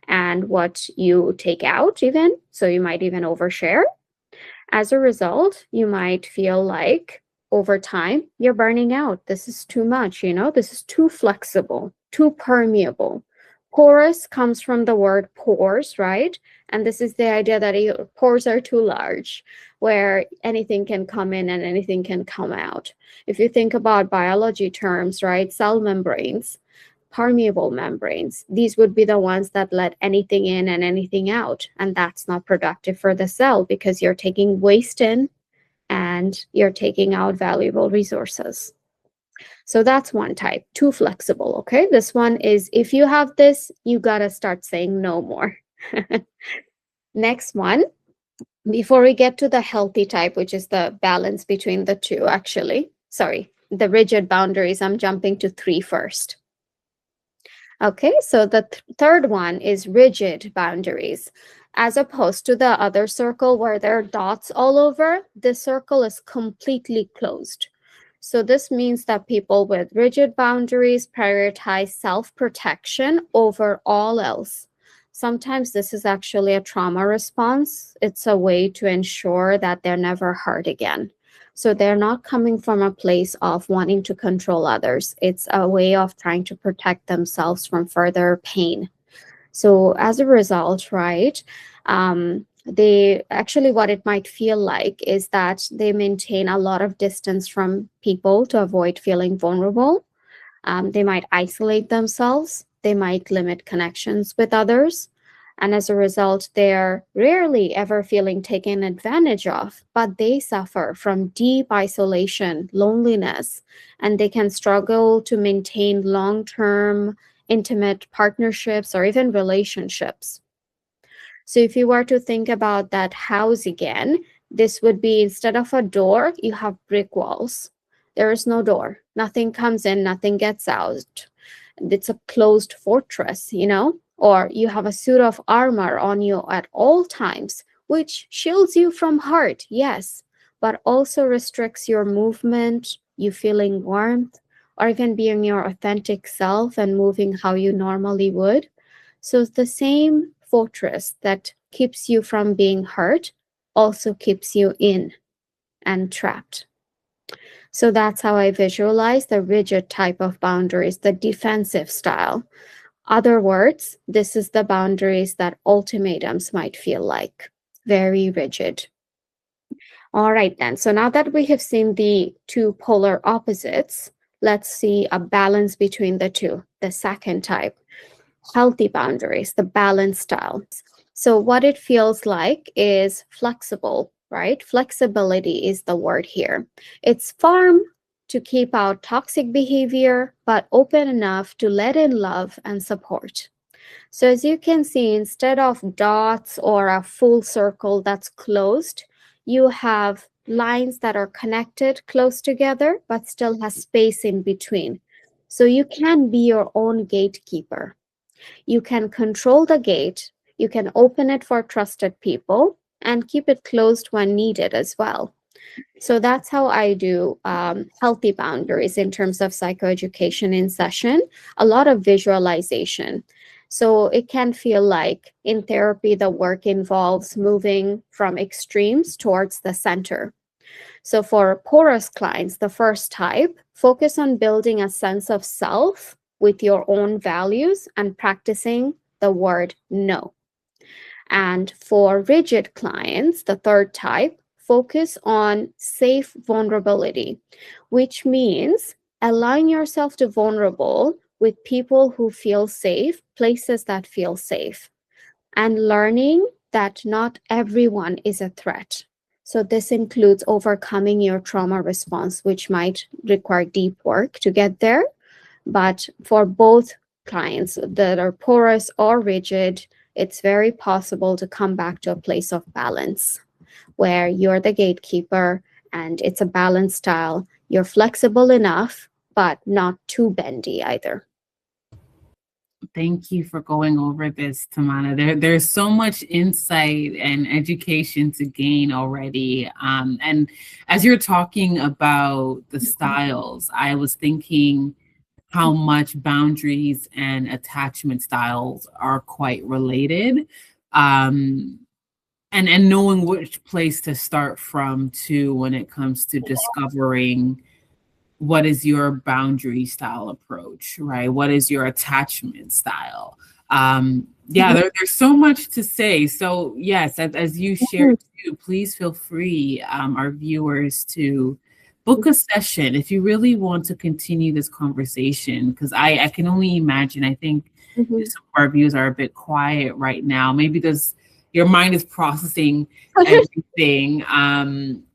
Speaker 2: and what you take out even. So you might even overshare. As a result, you might feel like over time you're burning out. This is too much, this is too flexible, too permeable. Porous comes from the word pores, right? And this is the idea that your pores are too large, where anything can come in and anything can come out. If you think about biology terms, right, cell membranes, permeable membranes, these would be the ones that let anything in and anything out. And that's not productive for the cell because you're taking waste in and you're taking out valuable resources. So that's one type, too flexible. Okay. This one is if you have this, you got to start saying no more. Next one, before we get to the healthy type, which is the balance between the two, actually, sorry, the rigid boundaries, I'm jumping to 3 first. Okay, so the third one is rigid boundaries. As opposed to the other circle where there are dots all over, this circle is completely closed. So this means that people with rigid boundaries prioritize self-protection over all else. Sometimes this is actually a trauma response. It's a way to ensure that they're never hurt again. So they're not coming from a place of wanting to control others. It's a way of trying to protect themselves from further pain. So as a result, right, they actually, what it might feel like is that they maintain a lot of distance from people to avoid feeling vulnerable. They might isolate themselves. They might limit connections with others. And as a result, they're rarely ever feeling taken advantage of, but they suffer from deep isolation, loneliness, and they can struggle to maintain long-term intimate partnerships or even relationships. So if you were to think about that house again, this would be instead of a door, you have brick walls. There is no door. Nothing comes in, nothing gets out. It's a closed fortress, you know? Or you have a suit of armor on you at all times, which shields you from hurt, yes, but also restricts your movement, you feeling warmth, or even being your authentic self and moving how you normally would. So it's the same fortress that keeps you from being hurt also keeps you in and trapped. So that's how I visualize the rigid type of boundaries, the defensive style. Other words, this is the boundaries that ultimatums might feel like, very rigid. All right, then. So now that we have seen the two polar opposites, let's see a balance between the two, the second type, healthy boundaries, the balanced style. So what it feels like is flexible, right? Flexibility is the word here. It's firm to keep out toxic behavior, but open enough to let in love and support. So as you can see, instead of dots or a full circle that's closed, you have lines that are connected close together, but still has space in between. So you can be your own gatekeeper. You can control the gate, you can open it for trusted people, and keep it closed when needed as well. So that's how I do healthy boundaries in terms of psychoeducation in session, a lot of visualization. So it can feel like in therapy, the work involves moving from extremes towards the center. So for porous clients, the first type, focus on building a sense of self with your own values and practicing the word no. And for rigid clients, the third type, focus on safe vulnerability, which means allowing yourself to vulnerable with people who feel safe, places that feel safe, and learning that not everyone is a threat. So this includes overcoming your trauma response, which might require deep work to get there. But for both clients that are porous or rigid, it's very possible to come back to a place of balance where you're the gatekeeper and it's a balanced style. You're flexible enough, but not too bendy either.
Speaker 1: Thank you for going over this, Tamana. There's so much insight and education to gain already. And as you're talking about the styles, I was thinking how much boundaries and attachment styles are quite related. And knowing which place to start from too when it comes to discovering what is your boundary style approach, right? What is your attachment style? Yeah, there's so much to say. So yes, as you shared too, please feel free, our viewers, to book a session if you really want to continue this conversation. Because I can only imagine. I think
Speaker 2: Mhm.
Speaker 1: some of our viewers are a bit quiet right now. Maybe because your mind is processing everything.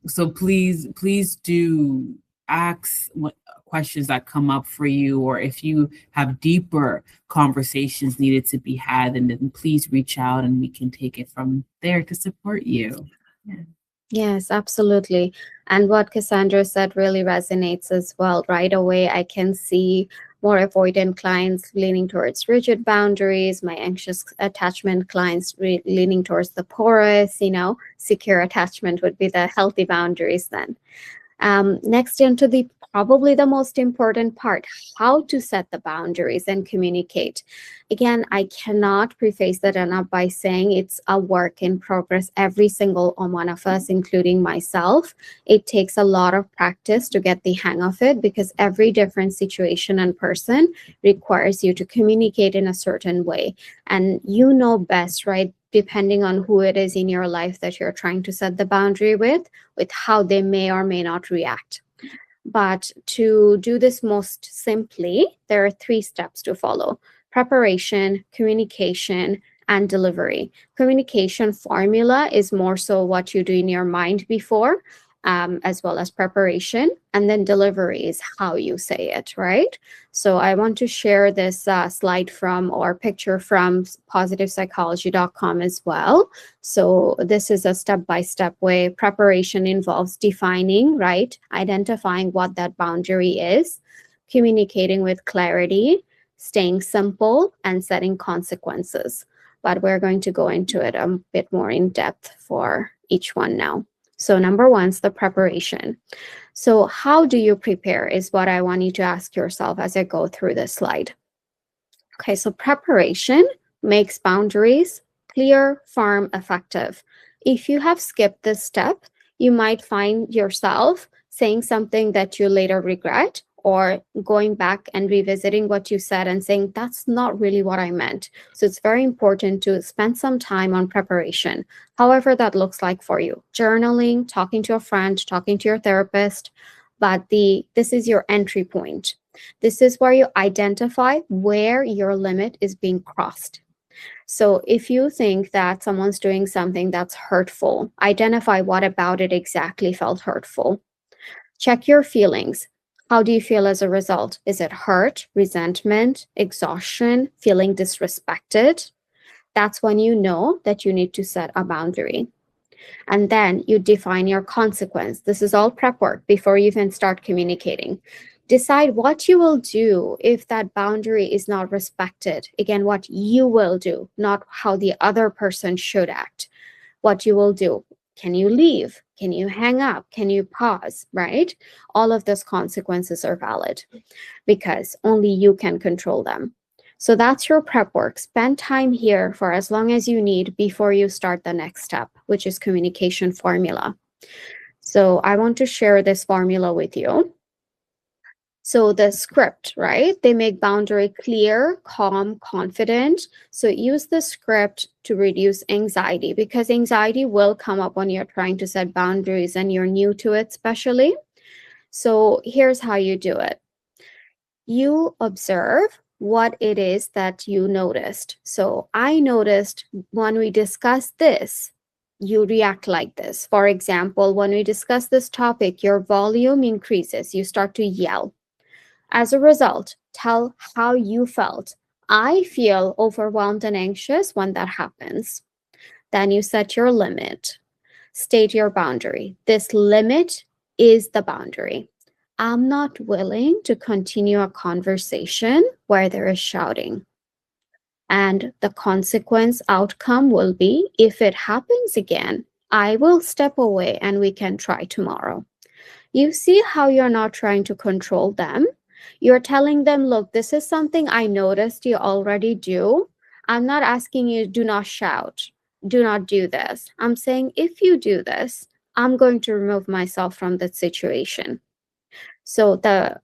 Speaker 1: So please do ask what questions that come up for you, or if you have deeper conversations needed to be had, and then please reach out and we can take it from there to support you. Yeah.
Speaker 2: Yes, absolutely. And what Cassandra said really resonates as well. Right away, I can see more avoidant clients leaning towards rigid boundaries, my anxious attachment clients leaning towards the porous, secure attachment would be the healthy boundaries then. Next, into the probably the most important part, how to set the boundaries and communicate. Again, I cannot preface that enough by saying it's a work in progress. Every single one of us, including myself, it takes a lot of practice to get the hang of it, because every different situation and person requires you to communicate in a certain way. And you know best, right? Depending on who it is in your life that you're trying to set the boundary with how they may or may not react. But to do this most simply, there are 3 steps to follow: preparation, communication, and delivery. Communication formula is more so what you do in your mind before, as well as preparation. And then delivery is how you say it, right? So I want to share this slide from, or picture from, positivepsychology.com as well. So this is a step-by-step way. Preparation involves defining, right? Identifying what that boundary is, communicating with clarity, staying simple, and setting consequences. But we're going to go into it a bit more in depth for each one now. So number 1 is the preparation. So how do you prepare is what I want you to ask yourself as I go through this slide. Okay, so preparation makes boundaries clear, firm, effective. If you have skipped this step, you might find yourself saying something that you later regret, or going back and revisiting what you said and saying, that's not really what I meant. So it's very important to spend some time on preparation, however that looks like for you. Journaling, talking to a friend, talking to your therapist, but this is your entry point. This is where you identify where your limit is being crossed. So if you think that someone's doing something that's hurtful, identify what about it exactly felt hurtful. Check your feelings. How do you feel as a result? Is it hurt, resentment, exhaustion, feeling disrespected? That's when you know that you need to set a boundary. And then you define your consequence. This is all prep work before you even start communicating. Decide what you will do if that boundary is not respected. Again, what you will do, not how the other person should act. What you will do. Can you leave? Can you hang up? Can you pause? Right? All of those consequences are valid because only you can control them. So that's your prep work. Spend time here for as long as you need before you start the next step, which is communication formula. So I want to share this formula with you. So the script, right? They make boundary clear, calm, confident. So use the script to reduce anxiety, because anxiety will come up when you're trying to set boundaries and you're new to it, especially. So here's how you do it. You observe what it is that you noticed. So I noticed when we discussed this, you react like this. For example, when we discuss this topic, your volume increases, you start to yell. As a result, tell how you felt. I feel overwhelmed and anxious when that happens. Then you set your limit. State your boundary. This limit is the boundary. I'm not willing to continue a conversation where there is shouting. And the consequence outcome will be, if it happens again, I will step away and we can try tomorrow. You see how you're not trying to control them? You're telling them, look, this is something I noticed you already do. I'm not asking you, do not shout, do not do this. I'm saying, if you do this, I'm going to remove myself from that situation. So the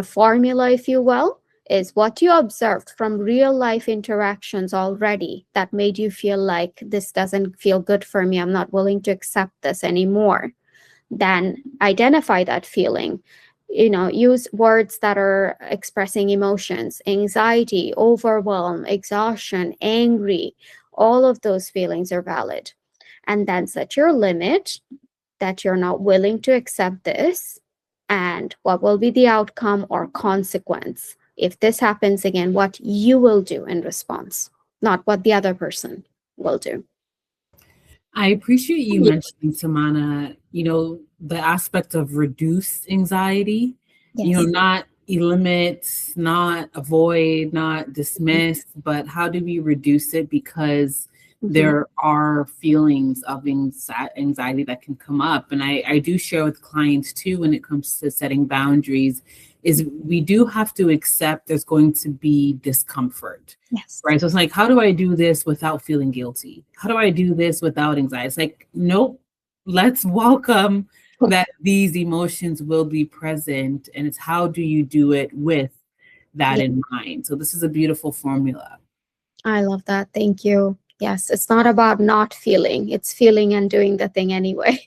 Speaker 2: formula, if you will, is what you observed from real life interactions already that made you feel like this doesn't feel good for me, I'm not willing to accept this anymore. Then identify that feeling. Use words that are expressing emotions: anxiety, overwhelm, exhaustion, angry. All of those feelings are valid. And then set your limit that you're not willing to accept this, and what will be the outcome or consequence if this happens again, what you will do in response, not what the other person will do.
Speaker 1: I appreciate you mentioning, Samana, the aspect of reduced anxiety,
Speaker 2: Yes.
Speaker 1: not eliminate, not avoid, not dismiss, but how do we reduce it? Because
Speaker 2: Mhm.
Speaker 1: there are feelings of anxiety that can come up. And I do share with clients too, when it comes to setting boundaries, is we do have to accept there's going to be discomfort.
Speaker 2: Yes.
Speaker 1: Right. So it's like, how do I do this without feeling guilty? How do I do this without anxiety? It's like, nope, let's welcome that these emotions will be present. And it's how do you do it with that
Speaker 2: Yeah,
Speaker 1: in mind? So this is a beautiful formula.
Speaker 2: I love that. Thank you. Yes, it's not about not feeling, it's feeling and doing the thing anyway.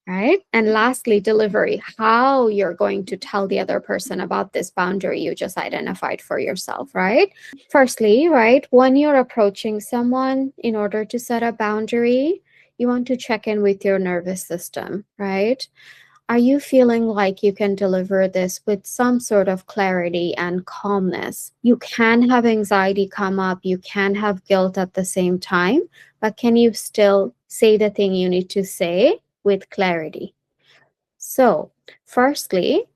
Speaker 2: Right. And lastly, delivery, how you're going to tell the other person about this boundary you just identified for yourself. Right. Firstly, right, when you're approaching someone in order to set a boundary, you want to check in with your nervous system. Right. Are you feeling like you can deliver this with some sort of clarity and calmness? You can have anxiety come up, you can have guilt at the same time, but can you still say the thing you need to say with clarity? So, firstly,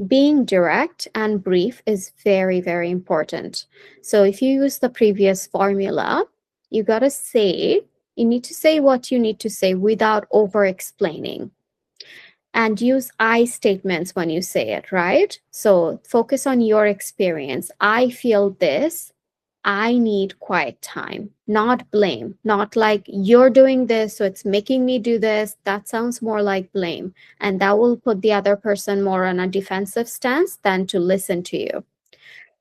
Speaker 2: being direct and brief is very, very important. So, if you use the previous formula, you got to say, you need to say what you need to say without over explaining, and use I statements when you say it, right? So focus on your experience. I feel this. I need quiet time, not blame, not like you're doing this, so it's making me do this. That sounds more like blame. And that will put the other person more on a defensive stance than to listen to you.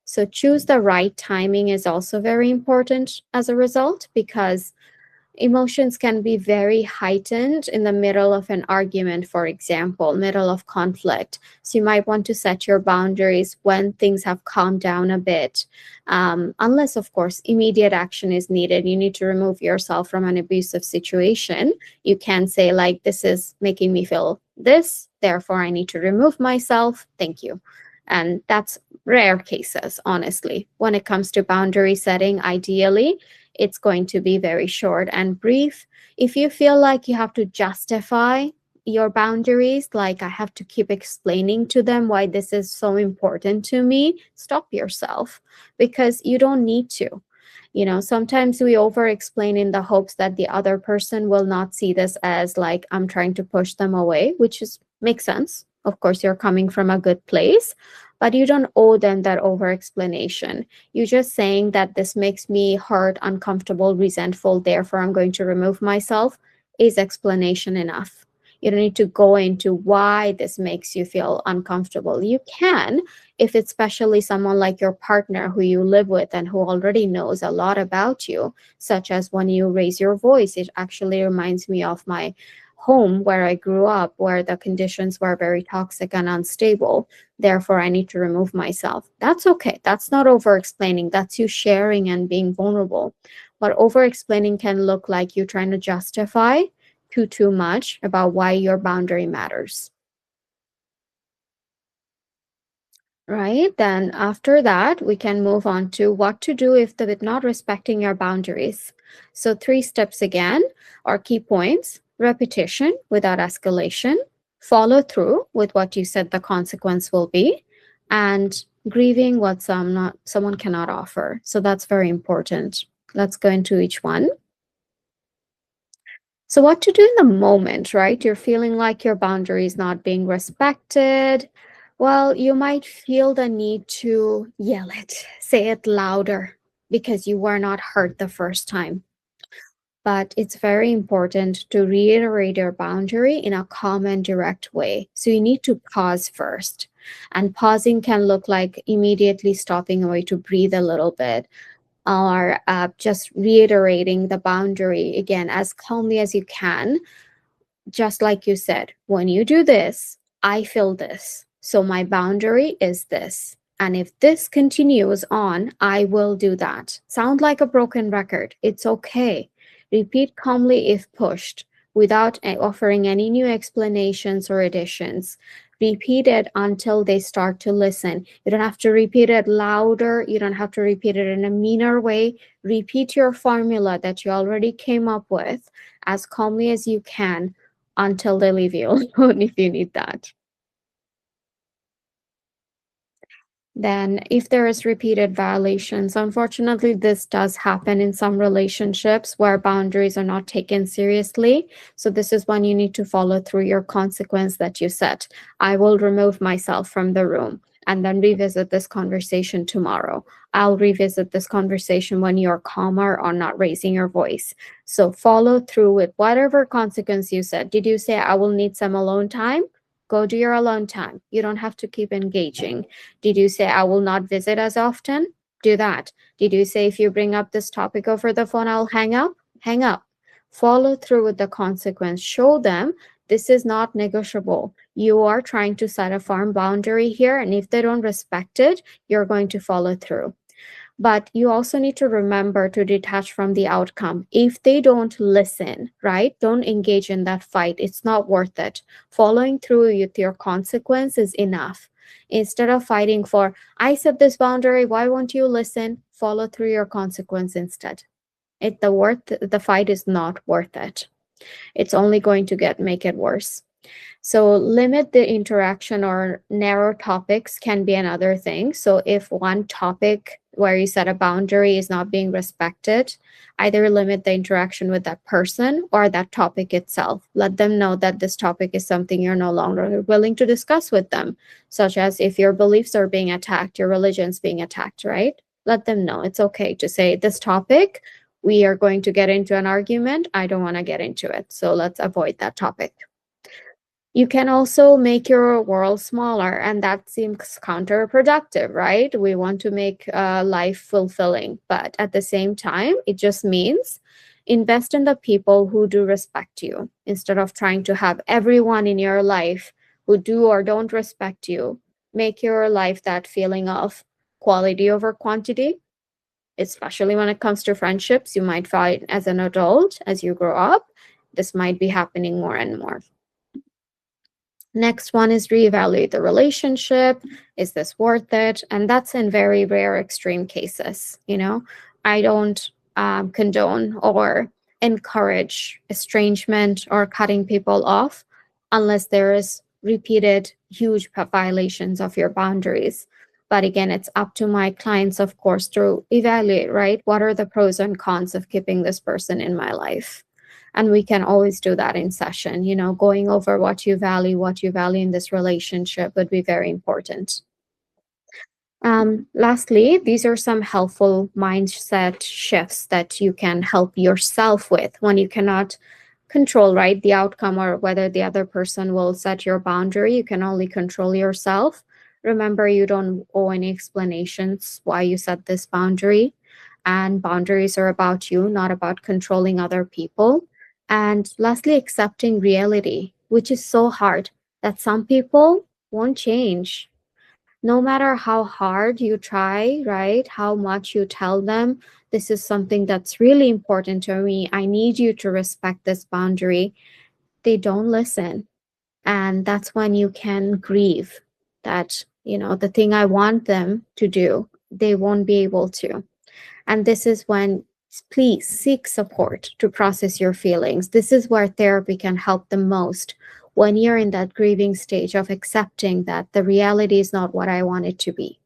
Speaker 2: So choose the right timing is also very important as a result, because emotions can be very heightened in the middle of an argument, for example, middle of conflict. So you might want to set your boundaries when things have calmed down a bit. Unless, of course, immediate action is needed. You need to remove yourself from an abusive situation. You can say, like, this is making me feel this, therefore I need to remove myself. Thank you. And that's rare cases, honestly. When it comes to boundary setting, ideally, it's going to be very short and brief. If you feel like you have to justify your boundaries, like I have to keep explaining to them why this is so important to me, stop yourself, because you don't need to. Sometimes we over explain in the hopes that the other person will not see this as like I'm trying to push them away, which is makes sense. Of course, you're coming from a good place, but you don't owe them that over explanation. You're just saying that this makes me hurt, uncomfortable, resentful, therefore I'm going to remove myself, is explanation enough. You don't need to go into why this makes you feel uncomfortable. You can, if it's especially someone like your partner who you live with and who already knows a lot about you, such as when you raise your voice. It actually reminds me of my home where I grew up, where the conditions were very toxic and unstable. Therefore, I need to remove myself. That's okay. That's not over explaining. That's you sharing and being vulnerable. But over explaining can look like you trying to justify too much about why your boundary matters. Right? Then after that, we can move on to what to do if they're not respecting your boundaries. So 3 steps again are key points: repetition without escalation, follow through with what you said the consequence will be, and grieving what someone cannot offer. So that's very important. Let's go into each one. So, what to do in the moment, right? You're feeling like your boundary is not being respected. Well, you might feel the need to yell it, say it louder because you were not heard the first time. But it's very important to reiterate your boundary in a calm and direct way. So you need to pause first. And pausing can look like immediately stopping away to breathe a little bit, or just reiterating the boundary again as calmly as you can. Just like you said, when you do this, I feel this. So my boundary is this. And if this continues on, I will do that. Sound like a broken record. It's okay. Repeat calmly if pushed, without offering any new explanations or additions. Repeat it until they start to listen. You don't have to repeat it louder. You don't have to repeat it in a meaner way. Repeat your formula that you already came up with as calmly as you can until they leave you alone if you need that. Then if there is repeated violations, unfortunately, this does happen in some relationships where boundaries are not taken seriously. So this is when you need to follow through your consequence that you set. I will remove myself from the room and then revisit this conversation tomorrow. I'll revisit this conversation when you're calmer or not raising your voice. So follow through with whatever consequence you set. Did you say I will need some alone time? Go do your alone time. You don't have to keep engaging. Did you say I will not visit as often? Do that. Did you say if you bring up this topic over the phone, I'll hang up? Hang up. Follow through with the consequence. Show them this is not negotiable. You are trying to set a firm boundary here, and if they don't respect it, you're going to follow through. But you also need to remember to detach from the outcome. If they don't listen, right, don't engage in that fight. It's not worth it. Following through with your consequence is enough. Instead of fighting for, I set this boundary, why won't you listen? Follow through your consequence instead. The fight is not worth it. It's only going to make it worse. So limit the interaction, or narrow topics can be another thing. So if one topic where you set a boundary is not being respected, either limit the interaction with that person or that topic itself. Let them know that this topic is something you're no longer willing to discuss with them, such as if your beliefs are being attacked, your religion's being attacked, right? Let them know it's okay to say this topic, we are going to get into an argument. I don't want to get into it. So let's avoid that topic. You can also make your world smaller, and that seems counterproductive, right? We want to make life fulfilling, but at the same time, it just means invest in the people who do respect you instead of trying to have everyone in your life who do or don't respect you. Make your life that feeling of quality over quantity, especially when it comes to friendships. You might find as an adult, as you grow up, this might be happening more and more. Next one is reevaluate the relationship. Is this worth it? And that's in very rare extreme cases. I don't condone or encourage estrangement or cutting people off unless there is repeated huge violations of your boundaries. But again, it's up to my clients, of course, to evaluate, right? What are the pros and cons of keeping this person in my life? And we can always do that in session. Going over what you value in this relationship would be very important. Lastly, these are some helpful mindset shifts that you can help yourself with when you cannot control, right, the outcome or whether the other person will set your boundary. You can only control yourself. Remember, you don't owe any explanations why you set this boundary. And boundaries are about you, not about controlling other people. And lastly, accepting reality, which is so hard, that some people won't change. No matter how hard you try, right? How much you tell them, this is something that's really important to me. I need you to respect this boundary. They don't listen. And that's when you can grieve that, the thing I want them to do, they won't be able to. And this is when, please seek support to process your feelings. This is where therapy can help the most, when you're in that grieving stage of accepting that the reality is not what I want it to be.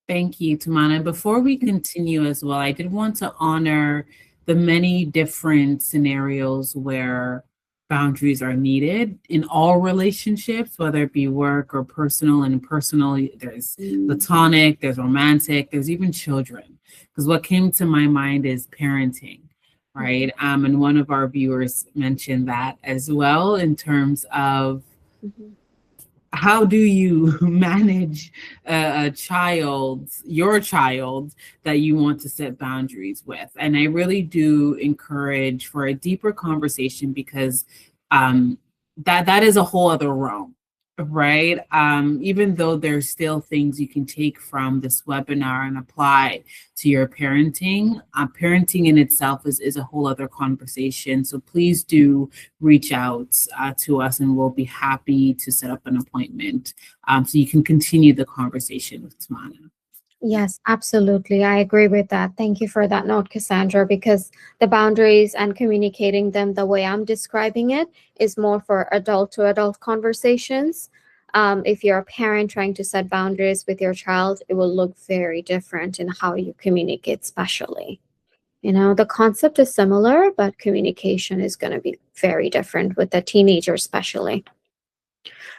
Speaker 1: Thank you, Tamana. Before we continue as well, I did want to honor the many different scenarios where boundaries are needed in all relationships, whether it be work or personal. And personal, there's platonic, there's romantic, there's even children. Because what came to my mind is parenting, right? And one of our viewers mentioned that as well in terms of how do you manage a child, your child, that you want to set boundaries with? And I really do encourage for a deeper conversation because that is a whole other realm, right? Even though there's still things you can take from this webinar and apply to your parenting, parenting in itself is a whole other conversation. So please do reach out to us and we'll be happy to set up an appointment so you can continue the conversation with Tamana.
Speaker 2: Yes, absolutely. I agree with that. Thank you for that note, Cassandra, because the boundaries and communicating them the way I'm describing it is more for adult to adult conversations. If you're a parent trying to set boundaries with your child, it will look very different in how you communicate, especially. The concept is similar, but communication is going to be very different with a teenager, especially.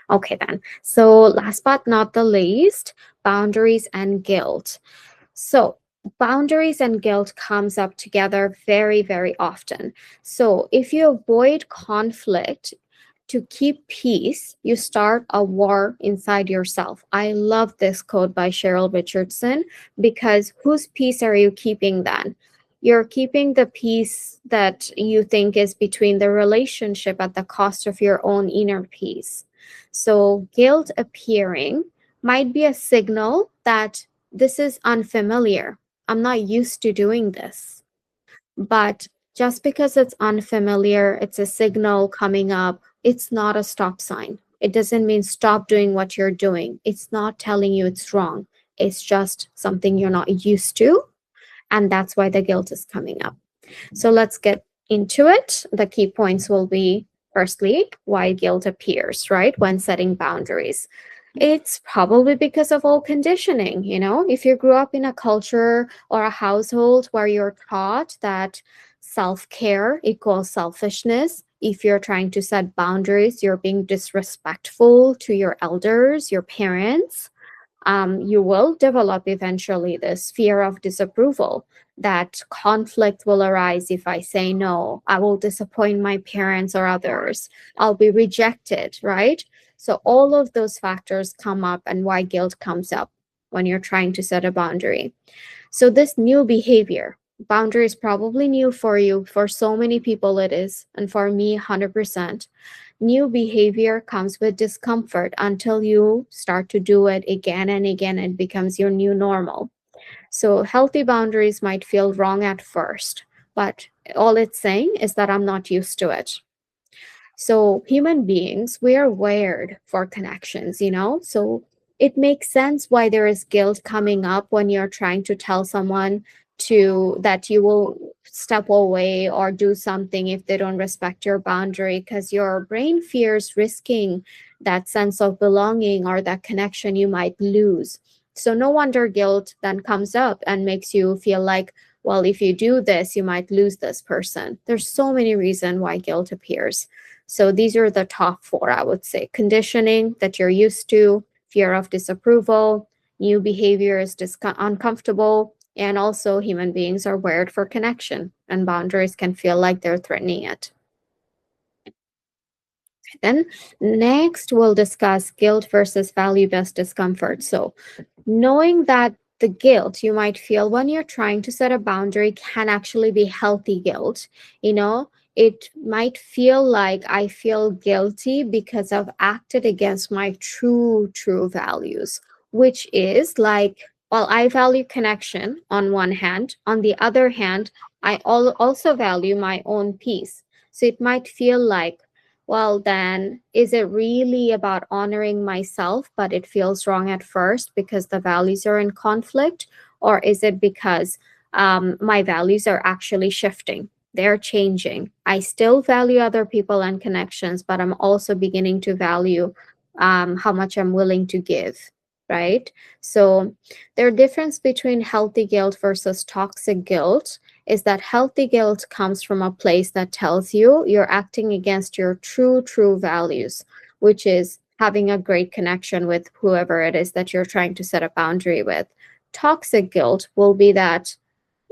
Speaker 2: Okay, then. So last but not the least, boundaries and guilt. So boundaries and guilt comes up together very, very often. So if you avoid conflict to keep peace, you start a war inside yourself. I love this quote by Cheryl Richardson, because whose peace are you keeping then? You're keeping the peace that you think is between the relationship at the cost of your own inner peace. So guilt appearing might be a signal that this is unfamiliar. I'm not used to doing this. But just because it's unfamiliar, it's a signal coming up, it's not a stop sign. It doesn't mean stop doing what you're doing. It's not telling you it's wrong. It's just something you're not used to. And that's why the guilt is coming up. So let's get into it. The key points will be, firstly, why guilt appears, right, when setting boundaries. It's probably because of old conditioning. If you grew up in a culture or a household where you're taught that self-care equals selfishness, if you're trying to set boundaries, you're being disrespectful to your elders, your parents, you will develop eventually this fear of disapproval, that conflict will arise if I say no. I will disappoint my parents or others. I'll be rejected, right? So all of those factors come up, and why guilt comes up when you're trying to set a boundary. So this new behavior, boundary is probably new for you. For so many people it is, and for me 100%. New behavior comes with discomfort until you start to do it again and again. It becomes your new normal. So healthy boundaries might feel wrong at first, but all it's saying is that I'm not used to it. So human beings, we are wired for connections, so it makes sense why there is guilt coming up when you're trying to tell someone that you will step away or do something if they don't respect your boundary, because your brain fears risking that sense of belonging or that connection you might lose. So no wonder guilt then comes up and makes you feel like, well, if you do this, you might lose this person. There's so many reasons why guilt appears. So these are the top 4, I would say. Conditioning that you're used to, fear of disapproval, new behavior is uncomfortable, and also human beings are wired for connection, and boundaries can feel like they're threatening it. Then next, we'll discuss guilt versus value-based discomfort. So knowing that the guilt you might feel when you're trying to set a boundary can actually be healthy guilt. It might feel like I feel guilty because I've acted against my true values, which is like, well, I value connection on one hand. On the other hand, I also value my own peace. So it might feel like, well, then is it really about honoring myself, but it feels wrong at first because the values are in conflict? Or is it because my values are actually shifting? They're changing. I still value other people and connections, but I'm also beginning to value how much I'm willing to give, right? So there's a difference between healthy guilt versus toxic guilt, is that healthy guilt comes from a place that tells you you're acting against your true values, which is having a great connection with whoever it is that you're trying to set a boundary with. Toxic guilt will be that,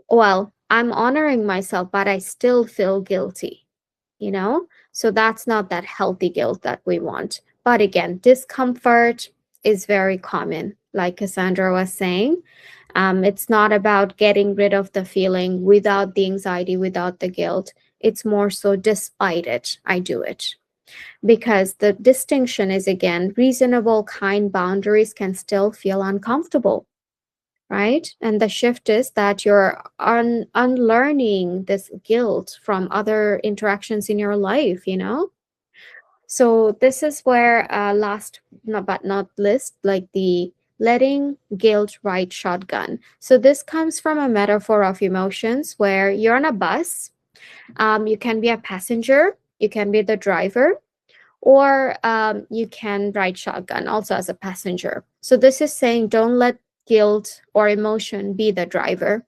Speaker 2: well, I'm honoring myself, but I still feel guilty, you know? So that's not that healthy guilt that we want. But again, discomfort is very common, like Cassandra was saying. It's not about getting rid of the feeling without the anxiety, without the guilt. It's more so despite it, I do it. Because the distinction is again, reasonable, kind boundaries can still feel uncomfortable, right? And the shift is that you're unlearning this guilt from other interactions in your life, you know? So this is where last but not least, like the letting guilt ride shotgun. So this comes from a metaphor of emotions where you're on a bus. You can be a passenger, you can be the driver, or you can ride shotgun also as a passenger. So this is saying don't let guilt or emotion be the driver.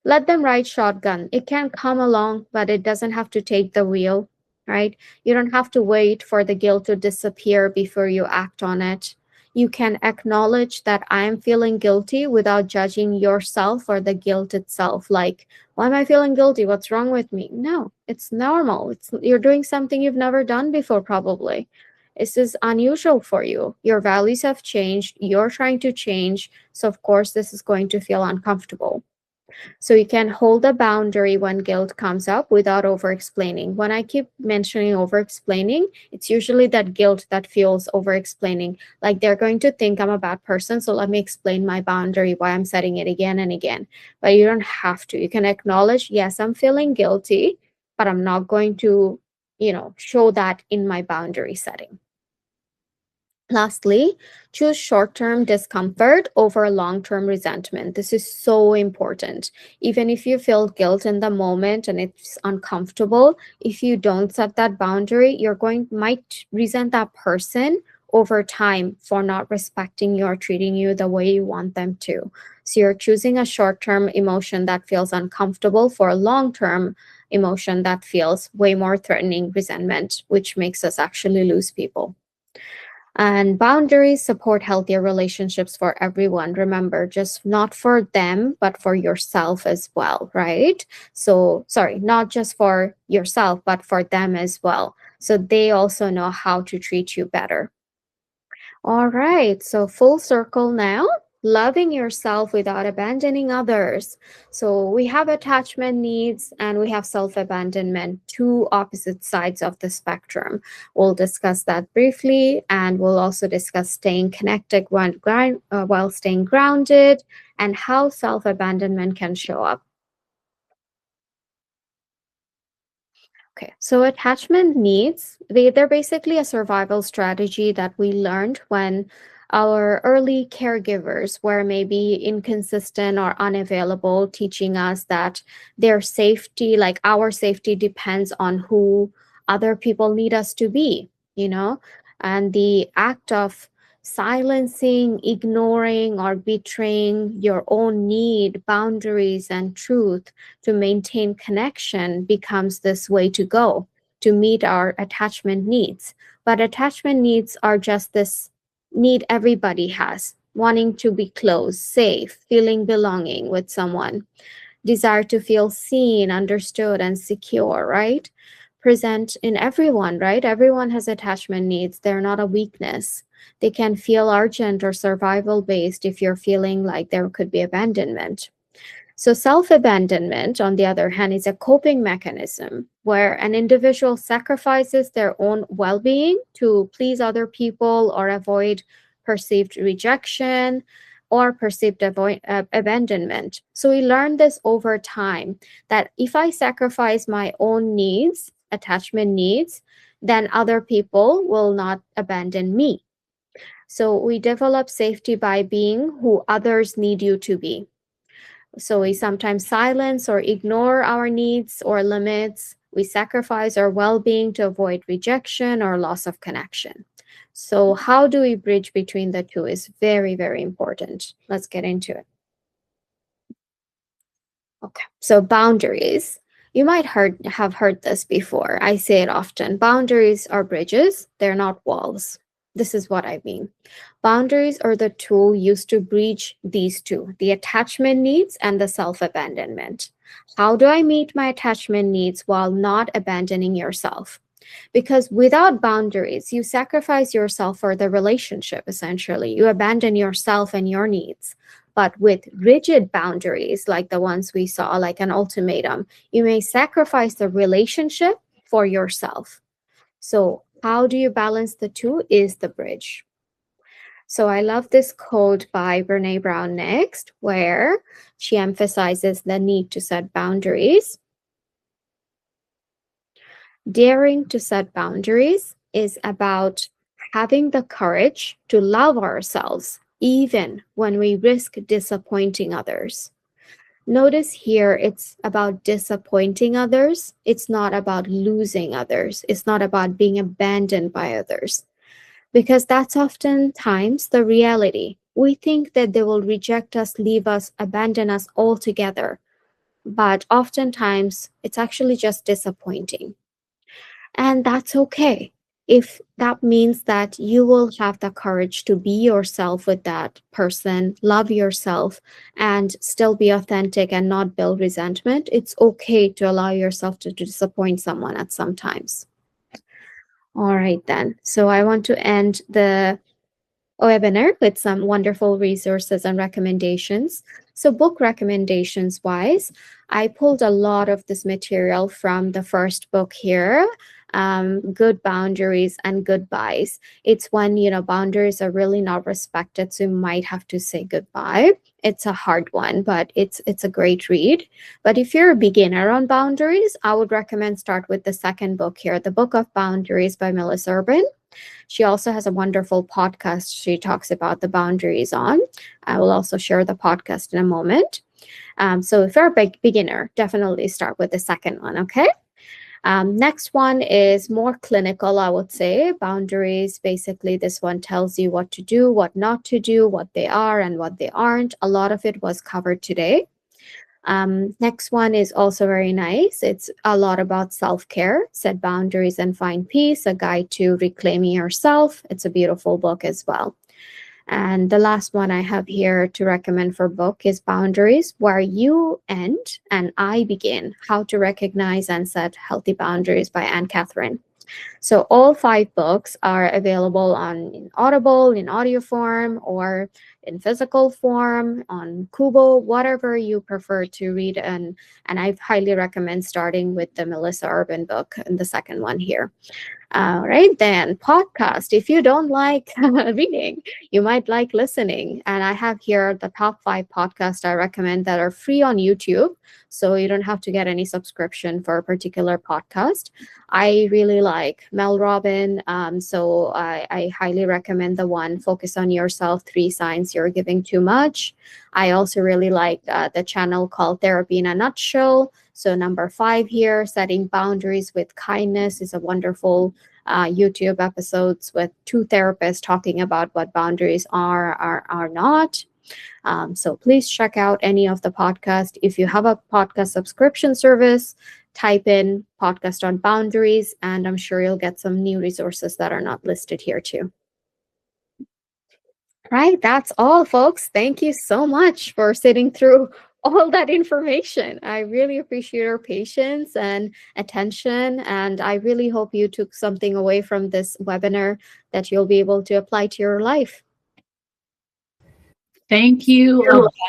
Speaker 2: Let them ride shotgun. It can come along, but it doesn't have to take the wheel, right? You don't have to wait for the guilt to disappear before you act on it. You can acknowledge that I'm feeling guilty without judging yourself or the guilt itself. Like, why am I feeling guilty? What's wrong with me? No, it's normal. You're doing something you've never done before, probably. This is unusual for you. Your values have changed. You're trying to change. So, of course, this is going to feel uncomfortable. So you can hold a boundary when guilt comes up without over explaining. When I keep mentioning over explaining, it's usually that guilt that fuels over explaining. Like they're going to think I'm a bad person, so let me explain my boundary, why I'm setting it again and again. But you don't have to. You can acknowledge, yes, I'm feeling guilty, but I'm not going to, show that in my boundary setting. Lastly, choose short term discomfort over long term resentment. This is so important. Even if you feel guilt in the moment and it's uncomfortable, if you don't set that boundary, might resent that person over time for not respecting you or treating you the way you want them to. So you're choosing a short term emotion that feels uncomfortable for a long term emotion that feels way more threatening, resentment, which makes us actually lose people. And boundaries support healthier relationships for everyone. Remember, just not for them, but for yourself as well, right? So, sorry, not just for yourself, but for them as well. So they also know how to treat you better. All right, so full circle now. Loving yourself without abandoning others. So we have attachment needs and we have self abandonment, two opposite sides of the spectrum. We'll discuss that briefly, and we'll also discuss staying connected while staying grounded and how self abandonment can show up. Okay, so attachment needs, they're basically a survival strategy that we learned when our early caregivers were maybe inconsistent or unavailable, teaching us that their safety, like our safety, depends on who other people need us to be, and the act of silencing, ignoring, or betraying your own need, boundaries, and truth to maintain connection becomes this way to go to meet our attachment needs. But attachment needs are just this need everybody has, wanting to be close, safe, feeling belonging with someone, desire to feel seen, understood, and secure, right? Present in everyone, right? Everyone has attachment needs. They're not a weakness. They can feel urgent or survival based if you're feeling like there could be abandonment. So, self abandonment, on the other hand, is a coping mechanism where an individual sacrifices their own well being to please other people or avoid perceived rejection or perceived abandonment. So, we learn this over time that if I sacrifice my own needs, attachment needs, then other people will not abandon me. So, we develop safety by being who others need you to be. So we sometimes silence or ignore our needs or limits. We sacrifice our well being to avoid rejection or loss of connection. So, how do we bridge between the two is very, very important. Let's get into it. Okay, so boundaries. You might have heard this before. I say it often. Boundaries are bridges, they're not walls. This is what I mean. Boundaries are the tool used to breach these two, the attachment needs and the self abandonment. How do I meet my attachment needs while not abandoning yourself? Because without boundaries, you sacrifice yourself for the relationship, essentially. You abandon yourself and your needs. But with rigid boundaries, like the ones we saw, like an ultimatum, you may sacrifice the relationship for yourself. So, how do you balance the two is the bridge. So, I love this quote by Brene Brown next, where she emphasizes the need to set boundaries. Daring to set boundaries is about having the courage to love ourselves, even when we risk disappointing others. Notice here it's about disappointing others. It's not about losing others. It's not about being abandoned by others, because that's oftentimes the reality. We think that they will reject us, leave us, abandon us altogether. But oftentimes it's actually just disappointing. And that's okay. If that means that you will have the courage to be yourself with that person, love yourself, and still be authentic and not build resentment, it's okay to allow yourself to disappoint someone at some times. All right, then. So I want to end the webinar with some wonderful resources and recommendations. So, book recommendations wise, I pulled a lot of this material from the first book here, Good Boundaries and Goodbyes. It's when, boundaries are really not respected, so you might have to say goodbye. It's a hard one, but it's a great read. But if you're a beginner on boundaries, I would recommend start with the second book here, The Book of Boundaries by Melissa Urban. She also has a wonderful podcast she talks about the boundaries on. I will also share the podcast in a moment. So if you're a beginner, definitely start with the second one, okay? Next one is more clinical, I would say. Boundaries, basically, this one tells you what to do, what not to do, what they are and what they aren't. A lot of it was covered today. Next one is also very nice. It's a lot about self-care, set boundaries and find peace, a guide to reclaiming yourself. It's a beautiful book as well. And the last one I have here to recommend for book is Boundaries, Where You End and I Begin, How to Recognize and Set Healthy Boundaries by Anne Catherine. So all 5 books are available in Audible, in audio form, or in physical form, on Kubo, whatever you prefer to read. And I highly recommend starting with the Melissa Urban book and the second one here. All right, then podcast. If you don't like reading, you might like listening. And I have here the top 5 podcasts I recommend that are free on YouTube. So you don't have to get any subscription for a particular podcast. I really like Mel Robin. So I highly recommend the one, Focus on Yourself, 3 Signs You're Giving Too Much. I also really like the channel called Therapy in a Nutshell. So number 5 here, Setting Boundaries with Kindness, is a wonderful YouTube episodes with 2 therapists talking about what boundaries are not. So please check out any of the podcasts. If you have a podcast subscription service, type in podcast on boundaries, and I'm sure you'll get some new resources that are not listed here too. Right, that's all, folks. Thank you so much for sitting through all that information. I really appreciate your patience and attention, and I really hope you took something away from this webinar that you'll be able to apply to your life.
Speaker 1: Thank you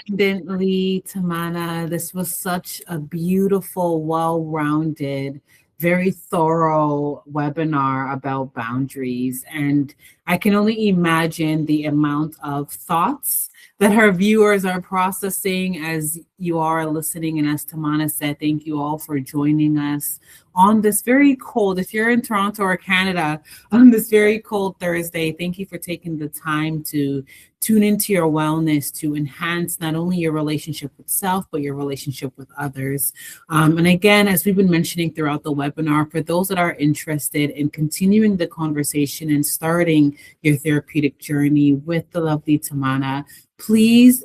Speaker 1: abundantly, Tamana. This was such a beautiful, well-rounded, very thorough webinar about boundaries. And I can only imagine the amount of thoughts that our viewers are processing as you are listening. And as Tamana said, thank you all for joining us on this very cold, if you're in Toronto or Canada, on this very cold Thursday. Thank you for taking the time to tune into your wellness to enhance not only your relationship with self, but your relationship with others. And again, as we've been mentioning throughout the webinar, for those that are interested in continuing the conversation and starting your therapeutic journey with the lovely Tamana, please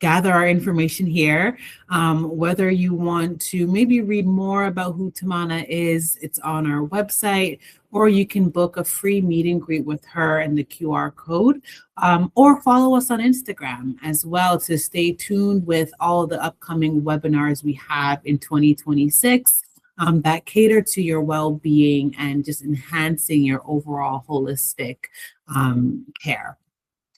Speaker 1: gather our information here. Whether you want to maybe read more about who Tamana is, it's on our website, or you can book a free meet and greet with her and the QR code, or follow us on Instagram as well to stay tuned with all the upcoming webinars we have in 2026 that cater to your well-being and just enhancing your overall holistic care.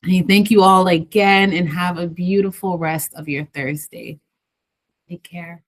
Speaker 1: And thank you all again, and have a beautiful rest of your Thursday. Take care.